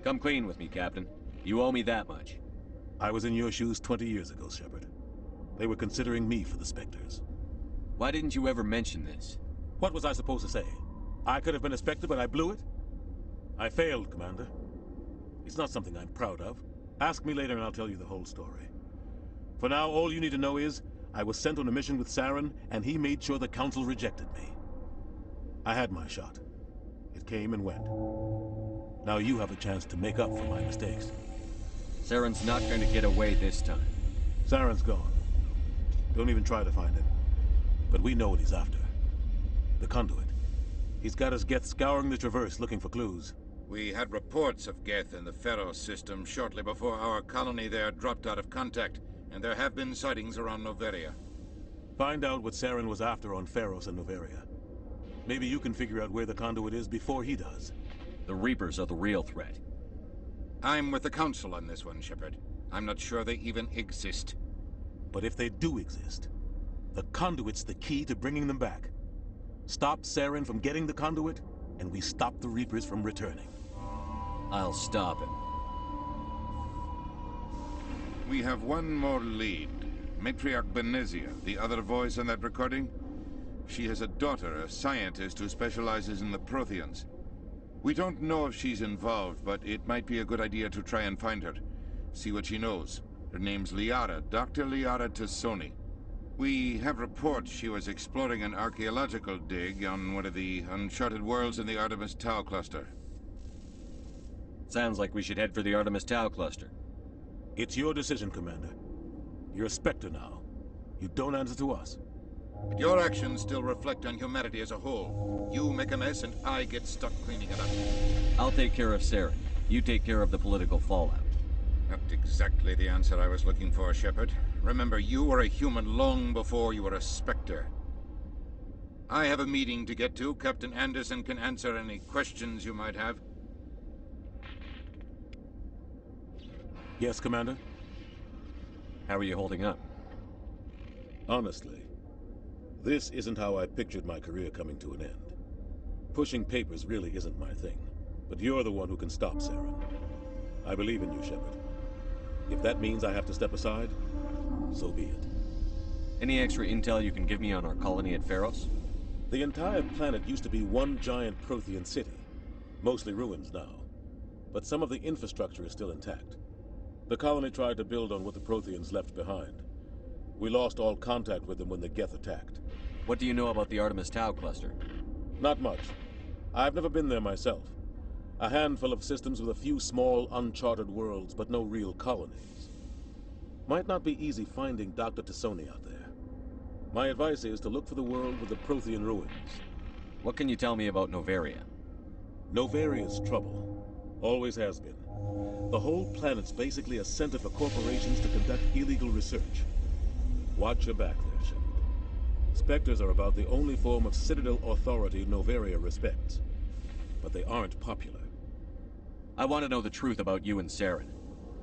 Come clean with me, Captain. You owe me that much. I was in your shoes 20 years ago, Shepard. They were considering me for the Spectres. Why didn't you ever mention this? What was I supposed to say? I could have been a Spectre, but I blew it? I failed, Commander. It's not something I'm proud of. Ask me later and I'll tell you the whole story. For now, all you need to know is, I was sent on a mission with Saren, and he made sure the Council rejected me. I had my shot. It came and went. Now you have a chance to make up for my mistakes. Saren's not going to get away this time. Saren's gone. Don't even try to find him. But we know what he's after. The conduit. He's got his Geth scouring the Traverse looking for clues. We had reports of Geth in the Pharos system shortly before our colony there dropped out of contact, and there have been sightings around Noveria. Find out what Saren was after on Pharos and Noveria. Maybe you can figure out where the conduit is before he does. The Reapers are the real threat. I'm with the Council on this one, Shepard. I'm not sure they even exist. But if they do exist, the conduit's the key to bringing them back. Stop Saren from getting the conduit, and we stop the Reapers from returning. I'll stop him. We have one more lead. Matriarch Benezia, the other voice on that recording. She has a daughter, a scientist who specializes in the Protheans. We don't know if she's involved, but it might be a good idea to try and find her. See what she knows. Her name's Liara, Dr. Liara Tassoni. We have reports she was exploring an archaeological dig on one of the uncharted worlds in the Artemis Tau cluster. Sounds like we should head for the Artemis Tau cluster. It's your decision, Commander. You're a Spectre now. You don't answer to us. But your actions still reflect on humanity as a whole. You make a mess and I get stuck cleaning it up. I'll take care of Saren. You take care of the political fallout. Not exactly the answer I was looking for, Shepard. Remember, you were a human long before you were a Spectre. I have a meeting to get to. Captain Anderson can answer any questions you might have. Yes, Commander? How are you holding up? Honestly, this isn't how I pictured my career coming to an end. Pushing papers really isn't my thing, but you're the one who can stop Saren. I believe in you, Shepard. If that means I have to step aside, so be it. Any extra intel you can give me on our colony at Pharos? The entire planet used to be one giant Prothean city, mostly ruins now, but some of the infrastructure is still intact. The colony tried to build on what the Protheans left behind. We lost all contact with them when the Geth attacked. What do you know about the Artemis Tau cluster? Not much. I've never been there myself. A handful of systems with a few small, uncharted worlds, but no real colonies. Might not be easy finding Dr. Tassoni out there. My advice is to look for the world with the Prothean ruins. What can you tell me about Novaria? Novaria's trouble. Always has been. The whole planet's basically a center for corporations to conduct illegal research. Watch your back there, Shepard. Spectres are about the only form of Citadel authority Novaria respects. But they aren't popular. I want to know the truth about you and Saren.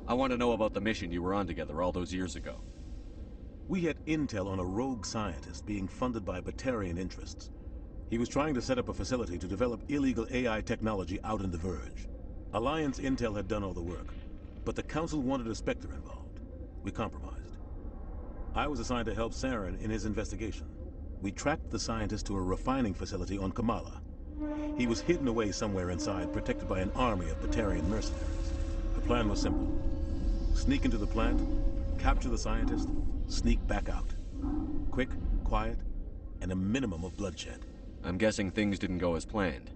I want to know about the mission you were on together all those years ago. We had intel on a rogue scientist being funded by Batarian interests. He was trying to set up a facility to develop illegal AI technology out in the Verge. Alliance intel had done all the work, but the Council wanted a Spectre involved. We compromised. I was assigned to help Saren in his investigation. We tracked the scientist to a refining facility on Kamala. He was hidden away somewhere inside, protected by an army of Batarian mercenaries. The plan was simple. Sneak into the plant, capture the scientist, sneak back out. Quick, quiet, and a minimum of bloodshed. I'm guessing things didn't go as planned.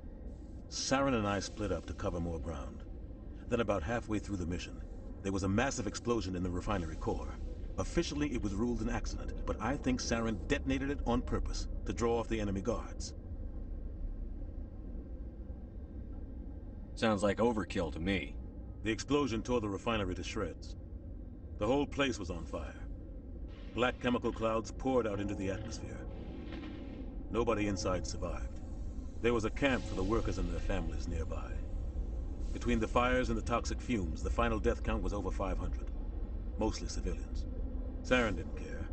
Saren and I split up to cover more ground. Then about halfway through the mission, there was a massive explosion in the refinery core. Officially, it was ruled an accident, but I think Saren detonated it on purpose to draw off the enemy guards. Sounds like overkill to me. The explosion tore the refinery to shreds. The whole place was on fire. Black chemical clouds poured out into the atmosphere. Nobody inside survived. There was a camp for the workers and their families nearby. Between the fires and the toxic fumes, the final death count was over 500. Mostly civilians. Saren didn't care.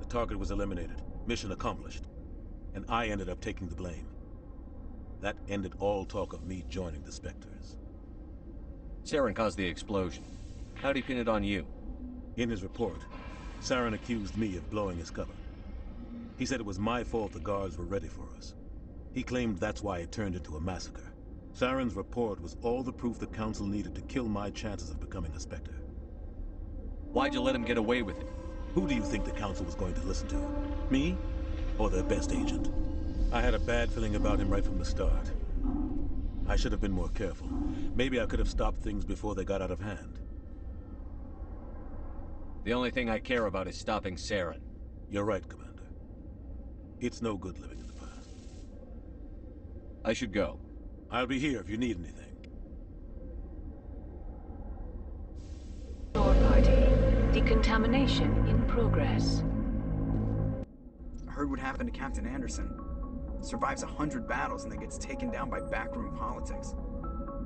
The target was eliminated, mission accomplished. And I ended up taking the blame. That ended all talk of me joining the Spectres. Saren caused the explosion. How'd he pin it on you? In his report, Saren accused me of blowing his cover. He said it was my fault the guards were ready for us. He claimed that's why it turned into a massacre. Saren's report was all the proof the Council needed to kill my chances of becoming a Spectre. Why'd you let him get away with it? Who do you think the Council was going to listen to? Me? Or their best agent? I had a bad feeling about him right from the start. I should have been more careful. Maybe I could have stopped things before they got out of hand. The only thing I care about is stopping Saren. You're right, Commander. It's no good living in the past. I should go. I'll be here if you need anything. Door party. Decontamination in progress. I heard what happened to Captain Anderson. Survives 100 battles and then gets taken down by backroom politics.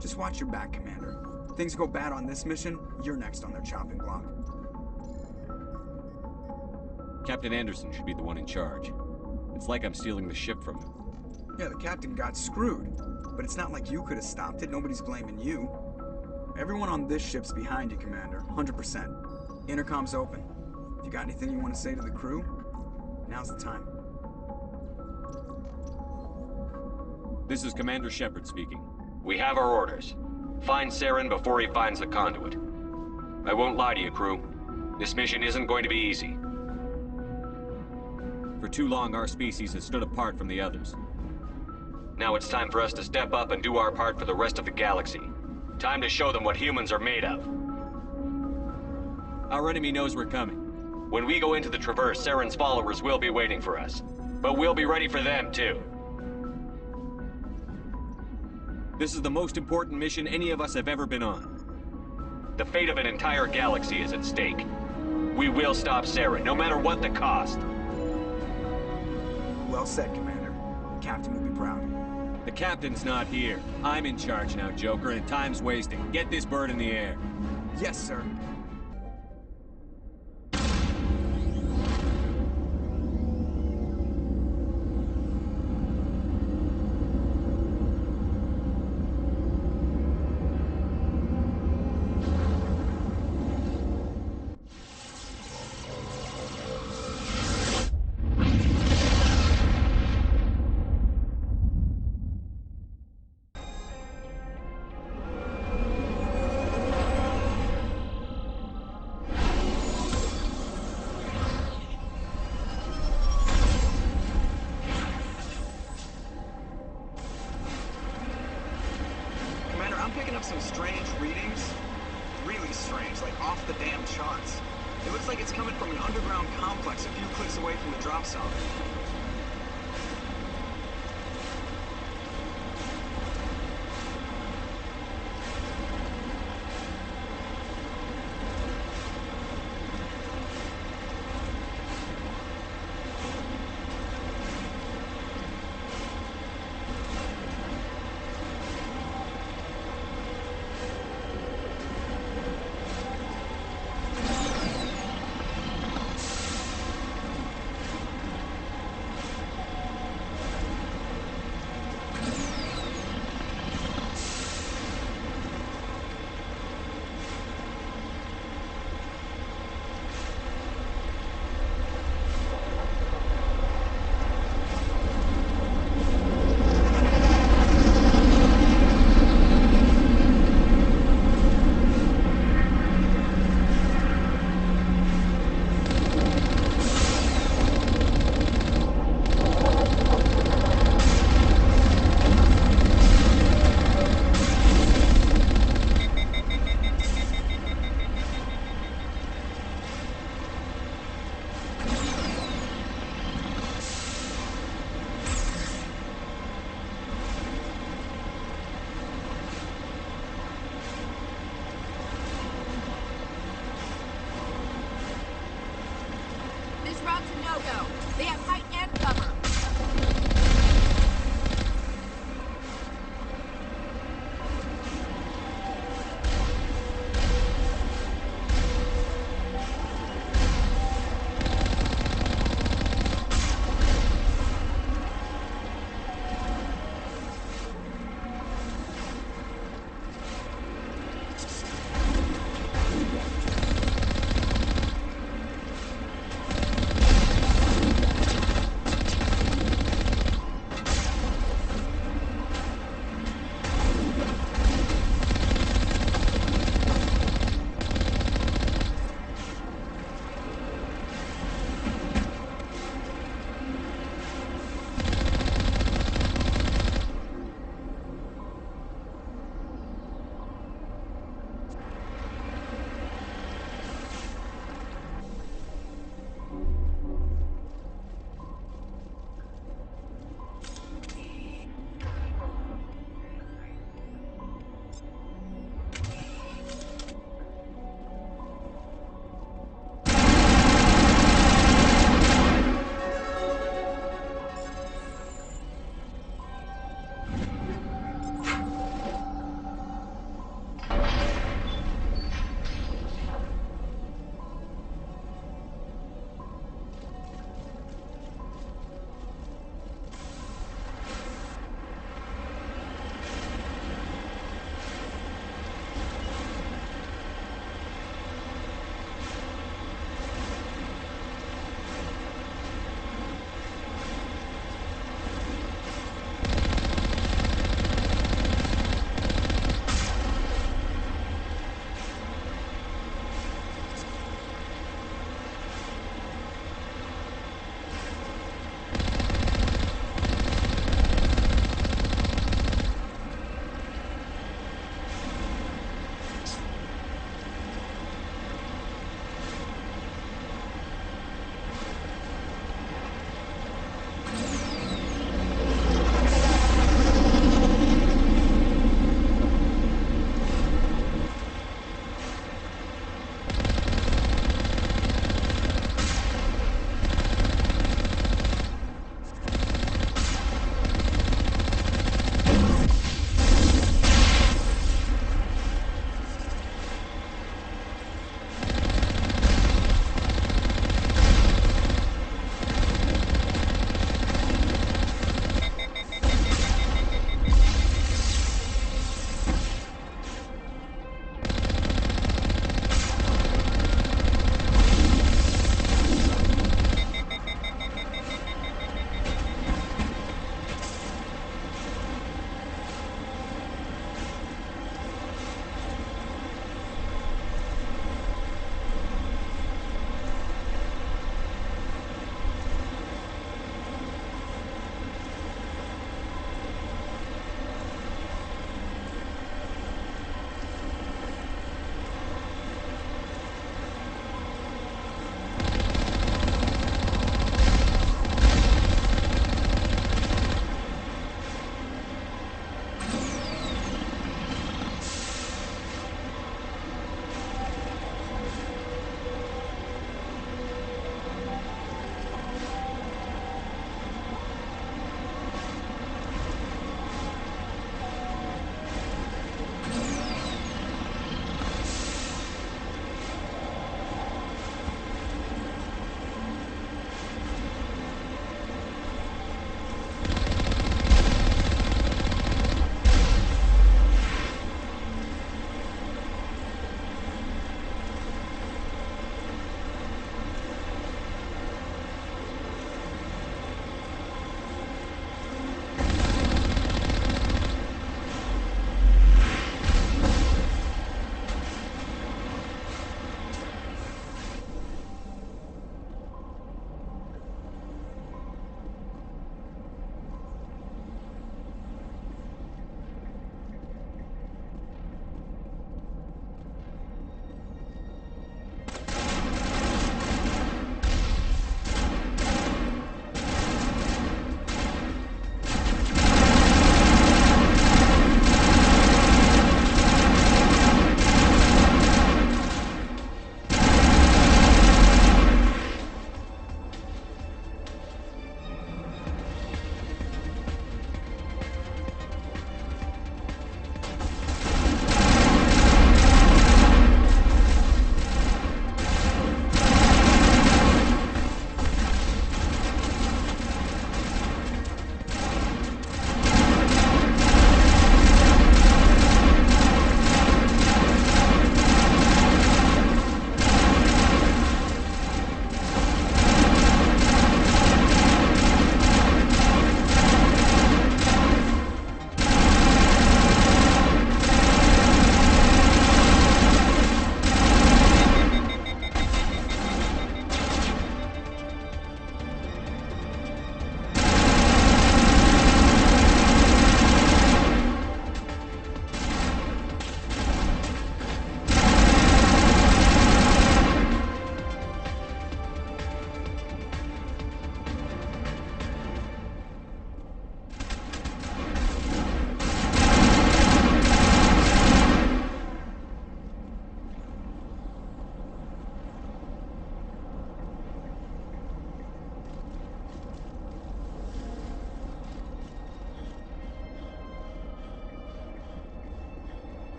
Just watch your back, Commander. If things go bad on this mission, you're next on their chopping block. Captain Anderson should be the one in charge. It's like I'm stealing the ship from him. Yeah, the captain got screwed. But it's not like you could have stopped it. Nobody's blaming you. Everyone on this ship's behind you, Commander. 100%. Intercom's open. If you got anything you want to say to the crew, now's the time. This is Commander Shepard speaking. We have our orders. Find Saren before he finds the conduit. I won't lie to you, crew. This mission isn't going to be easy. For too long, our species has stood apart from the others. Now it's time for us to step up and do our part for the rest of the galaxy. Time to show them what humans are made of. Our enemy knows we're coming. When we go into the Traverse, Saren's followers will be waiting for us. But we'll be ready for them, too. This is the most important mission any of us have ever been on. The fate of an entire galaxy is at stake. We will stop Saren, no matter what the cost. Well said, Commander. The captain will be proud. The captain's not here. I'm in charge now, Joker, and time's wasting. Get this bird in the air. Yes, sir. Some strange readings. Really strange, like off the damn charts. It looks like it's coming from an underground complex a few clicks away from the drop zone.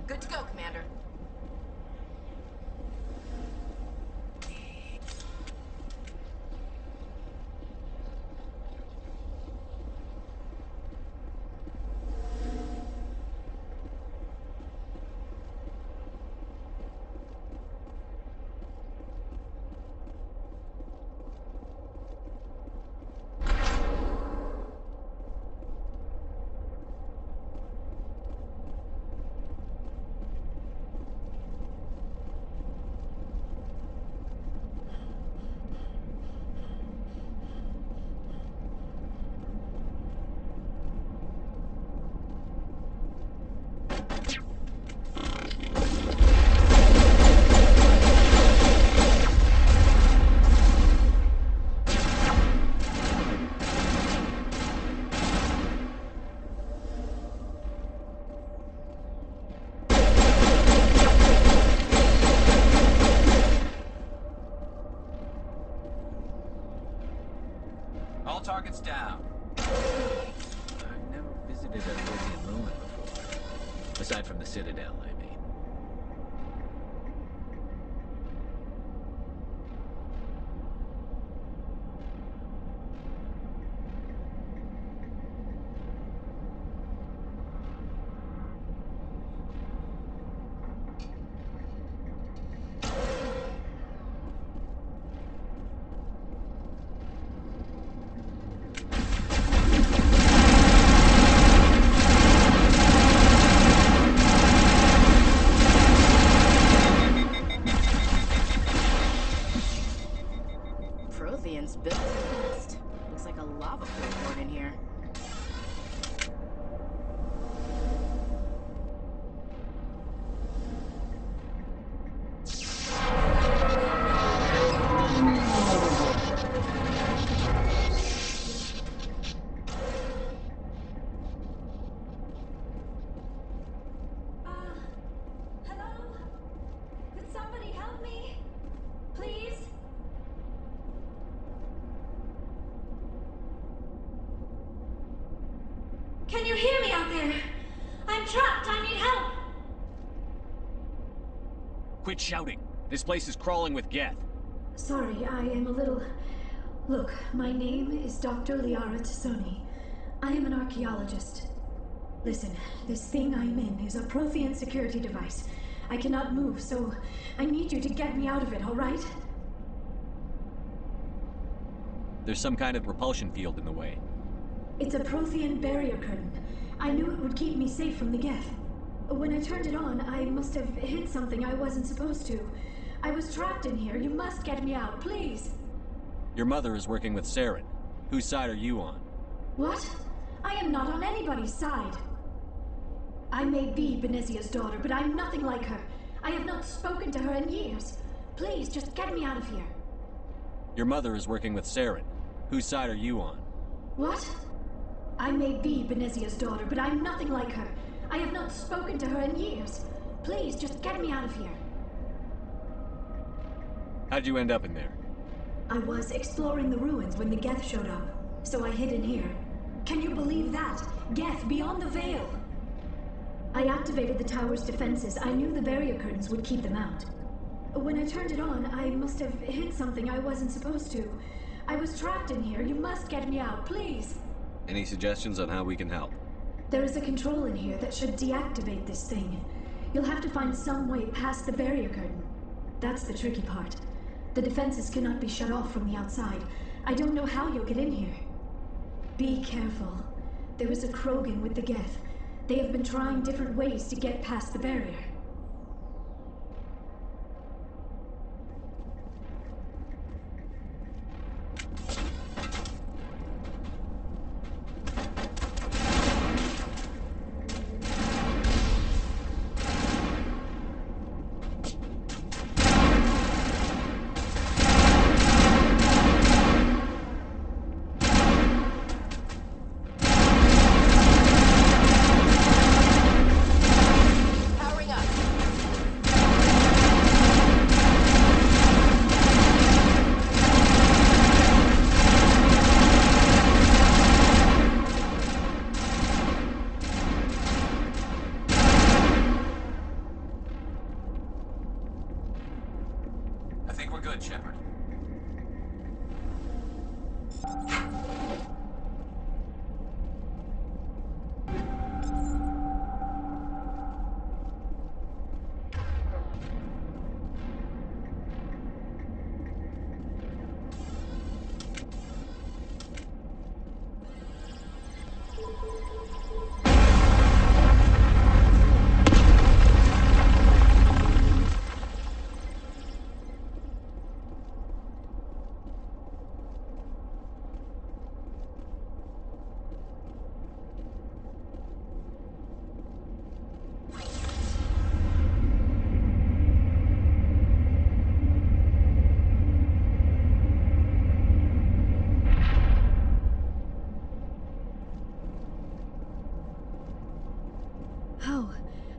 Good to go, Commander. All targets down. I've never visited a Prothean ruin before. Aside from the Citadel, I mean. Protheans built fast. Looks like a lava flow board in here. Hello? Could somebody help me? Please? Can you hear me out there? I'm trapped. I need help. Quit shouting. This place is crawling with Geth. Sorry, I am a little... Look, my name is Dr. Liara Tassoni. I am an archaeologist. Listen, this thing I'm in is a Prothean security device. I cannot move, so I need you to get me out of it, all right? There's some kind of repulsion field in the way. It's a Prothean barrier curtain. I knew it would keep me safe from the Geth. When I turned it on, I must have hit something I wasn't supposed to. I was trapped in here. You must get me out, please. Your mother is working with Saren. Whose side are you on? What? I am not on anybody's side. I may be Benezia's daughter, but I'm nothing like her. I have not spoken to her in years. Please, just get me out of here. Your mother is working with Saren. Whose side are you on? What? I may be Benezia's daughter, but I'm nothing like her. I have not spoken to her in years. Please, just get me out of here. How'd you end up in there? I was exploring the ruins when the Geth showed up, so I hid in here. Can you believe that? Geth beyond the veil! I activated the tower's defenses. I knew the barrier curtains would keep them out. When I turned it on, I must have hit something I wasn't supposed to. I was trapped in here. You must get me out, please. Any suggestions on how we can help? There is a control in here that should deactivate this thing. You'll have to find some way past the barrier curtain. That's the tricky part. The defenses cannot be shut off from the outside. I don't know how you'll get in here. Be careful. There is a Krogan with the Geth. They have been trying different ways to get past the barrier. Powering up. Good, Shepard.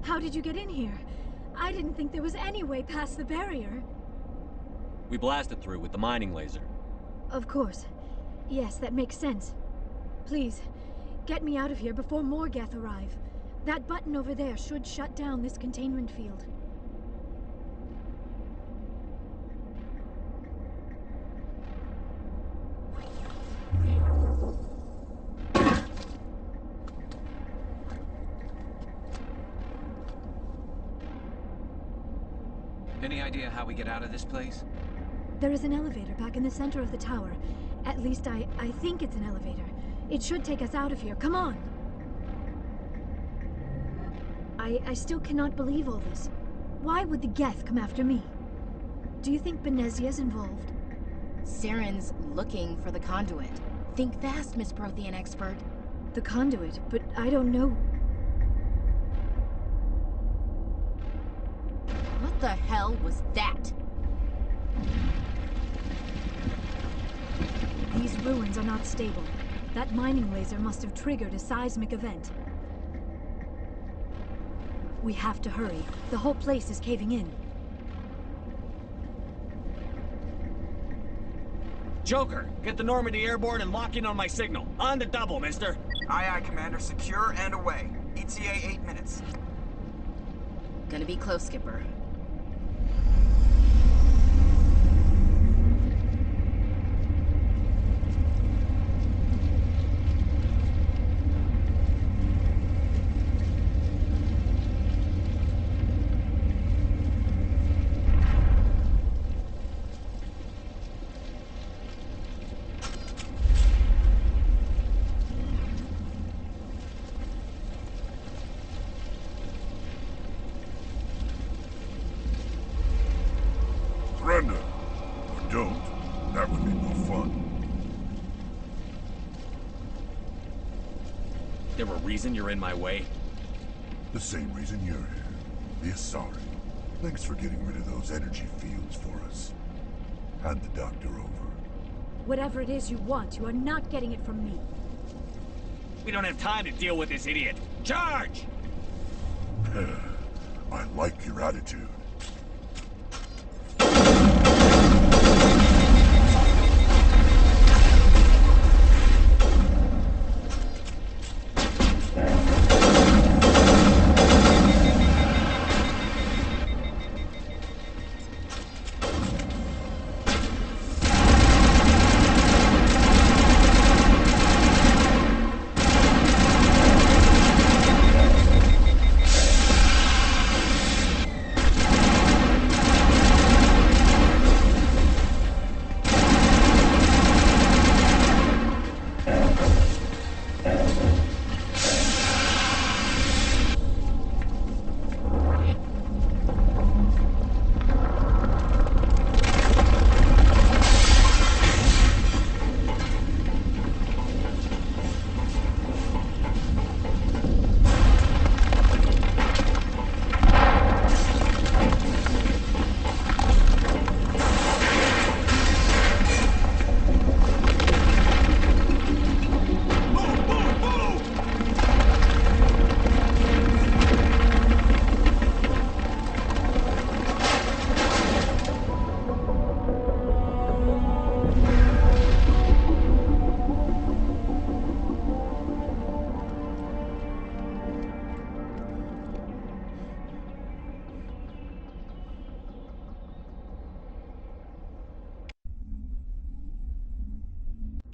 How did you get in here? I didn't think there was any way past the barrier. We blasted through with the mining laser. Of course. Yes, that makes sense. Please, get me out of here before more Geth arrive. That button over there should shut down this containment field. Any idea how we get out of this place? There is an elevator back in the center of the tower. At least I think it's an elevator. It should take us out of here. Come on! I still cannot believe all this. Why would the Geth come after me? Do you think Benezia's involved? Saren's looking for the conduit. Think fast, Miss Prothean expert. The conduit? But I don't know. What the hell was that? These ruins are not stable. That mining laser must have triggered a seismic event. We have to hurry. The whole place is caving in. Joker, get the Normandy airborne and lock in on my signal. On the double, mister. Aye, aye, Commander. Secure and away. ETA 8 minutes. Gonna be close, Skipper. Surrender. Or don't. That would be more fun. There a reason you're in my way? The same reason you're here. The Asari. Thanks for getting rid of those energy fields for us. Hand the doctor over. Whatever it is you want, you are not getting it from me. We don't have time to deal with this idiot. Charge! I like your attitude.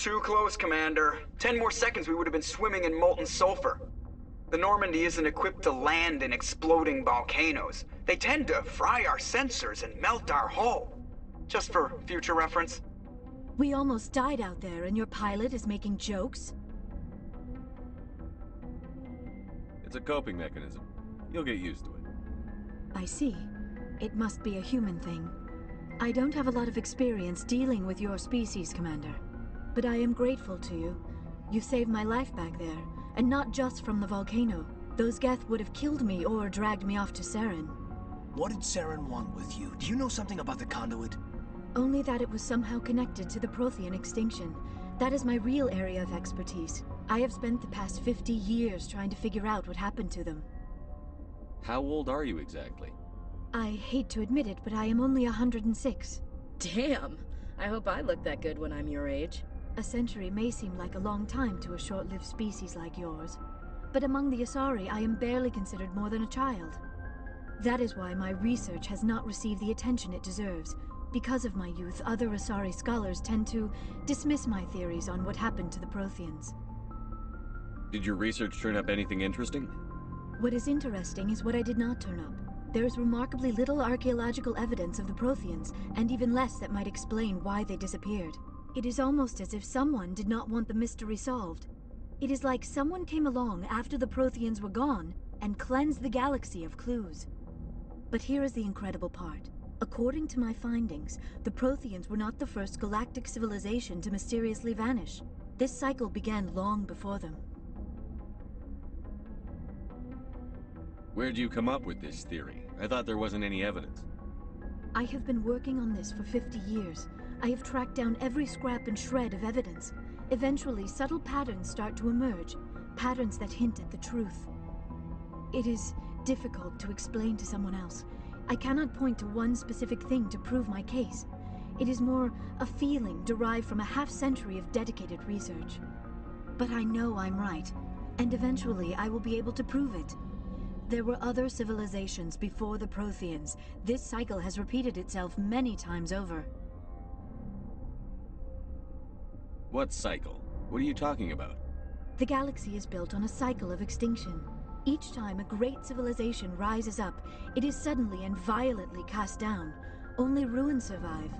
Too close, Commander. 10 more seconds we would have been swimming in molten sulfur. The Normandy isn't equipped to land in exploding volcanoes. They tend to fry our sensors and melt our hull. Just for future reference. We almost died out there, and your pilot is making jokes? It's a coping mechanism. You'll get used to it. I see. It must be a human thing. I don't have a lot of experience dealing with your species, Commander. But I am grateful to you. You saved my life back there, and not just from the volcano. Those Geth would have killed me or dragged me off to Saren. What did Saren want with you? Do you know something about the conduit? Only that it was somehow connected to the Prothean extinction. That is my real area of expertise. I have spent the past 50 years trying to figure out what happened to them. How old are you exactly? I hate to admit it, but I am only 106. Damn! I hope I look that good when I'm your age. A century may seem like a long time to a short-lived species like yours. But among the Asari, I am barely considered more than a child. That is why my research has not received the attention it deserves. Because of my youth, other Asari scholars tend to dismiss my theories on what happened to the Protheans. Did your research turn up anything interesting? What is interesting is what I did not turn up. There is remarkably little archaeological evidence of the Protheans, and even less that might explain why they disappeared. It is almost as if someone did not want the mystery solved. It is like someone came along after the Protheans were gone and cleansed the galaxy of clues. But here is the incredible part. According to my findings, the Protheans were not the first galactic civilization to mysteriously vanish. This cycle began long before them. Where'd you come up with this theory? I thought there wasn't any evidence. I have been working on this for 50 years. I have tracked down every scrap and shred of evidence. Eventually, subtle patterns start to emerge, patterns that hint at the truth. It is difficult to explain to someone else. I cannot point to one specific thing to prove my case. It is more a feeling derived from a half-century of dedicated research. But I know I'm right, and eventually I will be able to prove it. There were other civilizations before the Protheans. This cycle has repeated itself many times over. What cycle? What are you talking about? The galaxy is built on a cycle of extinction. Each time a great civilization rises up, it is suddenly and violently cast down. Only ruins survive.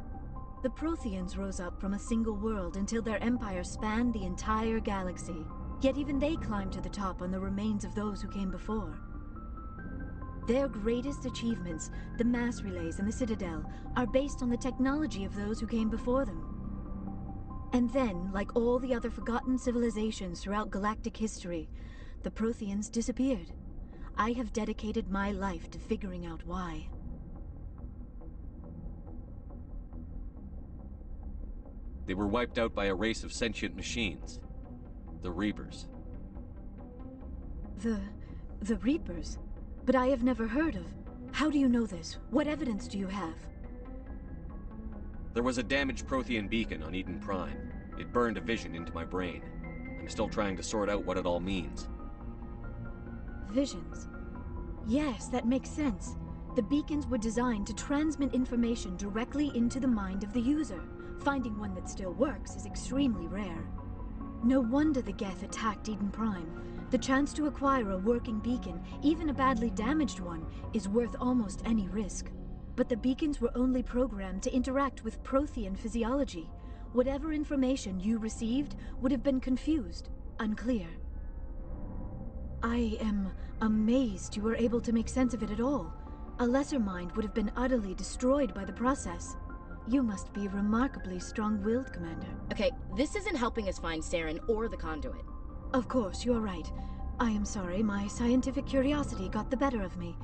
The Protheans rose up from a single world until their empire spanned the entire galaxy. Yet even they climbed to the top on the remains of those who came before. Their greatest achievements, the mass relays and the Citadel, are based on the technology of those who came before them. And then, like all the other forgotten civilizations throughout galactic history, the Protheans disappeared. I have dedicated my life to figuring out why. They were wiped out by a race of sentient machines. The Reapers. The Reapers? But I have never heard of. How do you know this? What evidence do you have? There was a damaged Prothean beacon on Eden Prime. It burned a vision into my brain. I'm still trying to sort out what it all means. Visions. Yes, that makes sense. The beacons were designed to transmit information directly into the mind of the user. Finding one that still works is extremely rare. No wonder the Geth attacked Eden Prime. The chance to acquire a working beacon, even a badly damaged one, is worth almost any risk. But the beacons were only programmed to interact with Prothean physiology. Whatever information you received would have been confused, unclear. I am amazed you were able to make sense of it at all. A lesser mind would have been utterly destroyed by the process. You must be remarkably strong-willed, Commander. Okay, this isn't helping us find Saren or the conduit. Of course, you're right. I am sorry, my scientific curiosity got the better of me.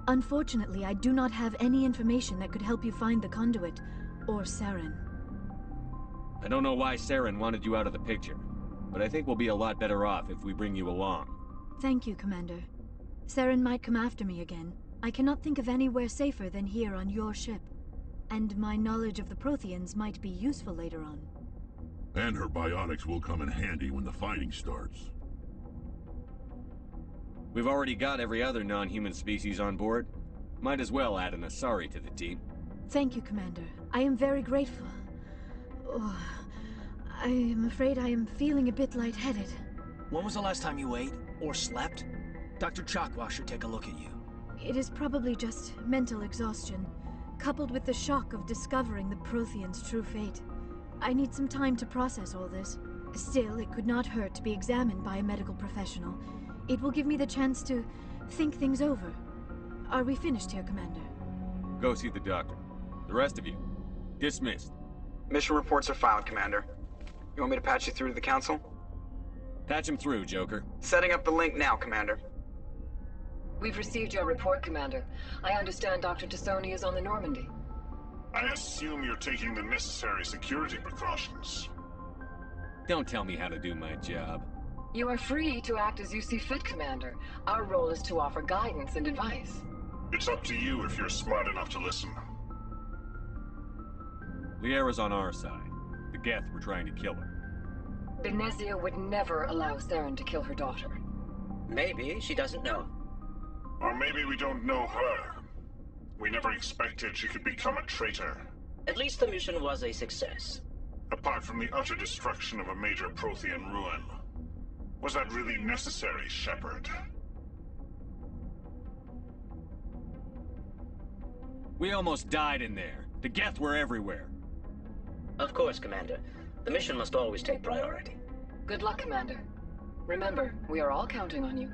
Unfortunately, I do not have any information that could help you find the conduit, or Saren. I don't know why Saren wanted you out of the picture, but I think we'll be a lot better off if we bring you along. Thank you, Commander. Saren might come after me again. I cannot think of anywhere safer than here on your ship. And my knowledge of the Protheans might be useful later on. And her biotics will come in handy when the fighting starts. We've already got every other non-human species on board. Might as well add an Asari to the team. Thank you, Commander. I am very grateful. Oh, I am afraid I am feeling a bit lightheaded. When was the last time you ate or slept? Dr. Chakwa should take a look at you. It is probably just mental exhaustion, coupled with the shock of discovering the Prothean's true fate. I need some time to process all this. Still, it could not hurt to be examined by a medical professional. It will give me the chance to think things over. Are we finished here, Commander? Go see the doctor. The rest of you, dismissed. Mission reports are filed, Commander. You want me to patch you through to the Council? Patch him through, Joker. Setting up the link now, Commander. We've received your report, Commander. I understand Dr. Tassoni is on the Normandy. I assume you're taking the necessary security precautions. Don't tell me how to do my job. You are free to act as you see fit, Commander. Our role is to offer guidance and advice. It's up to you if you're smart enough to listen. Liara's on our side. The Geth were trying to kill her. Benezia would never allow Saren to kill her daughter. Maybe she doesn't know. Or maybe we don't know her. We never expected she could become a traitor. At least the mission was a success. Apart from the utter destruction of a major Prothean ruin. Was that really necessary, Shepard? We almost died in there. The Geth were everywhere. Of course, Commander. The mission must always take priority. Good luck, Commander. Remember, we are all counting on you.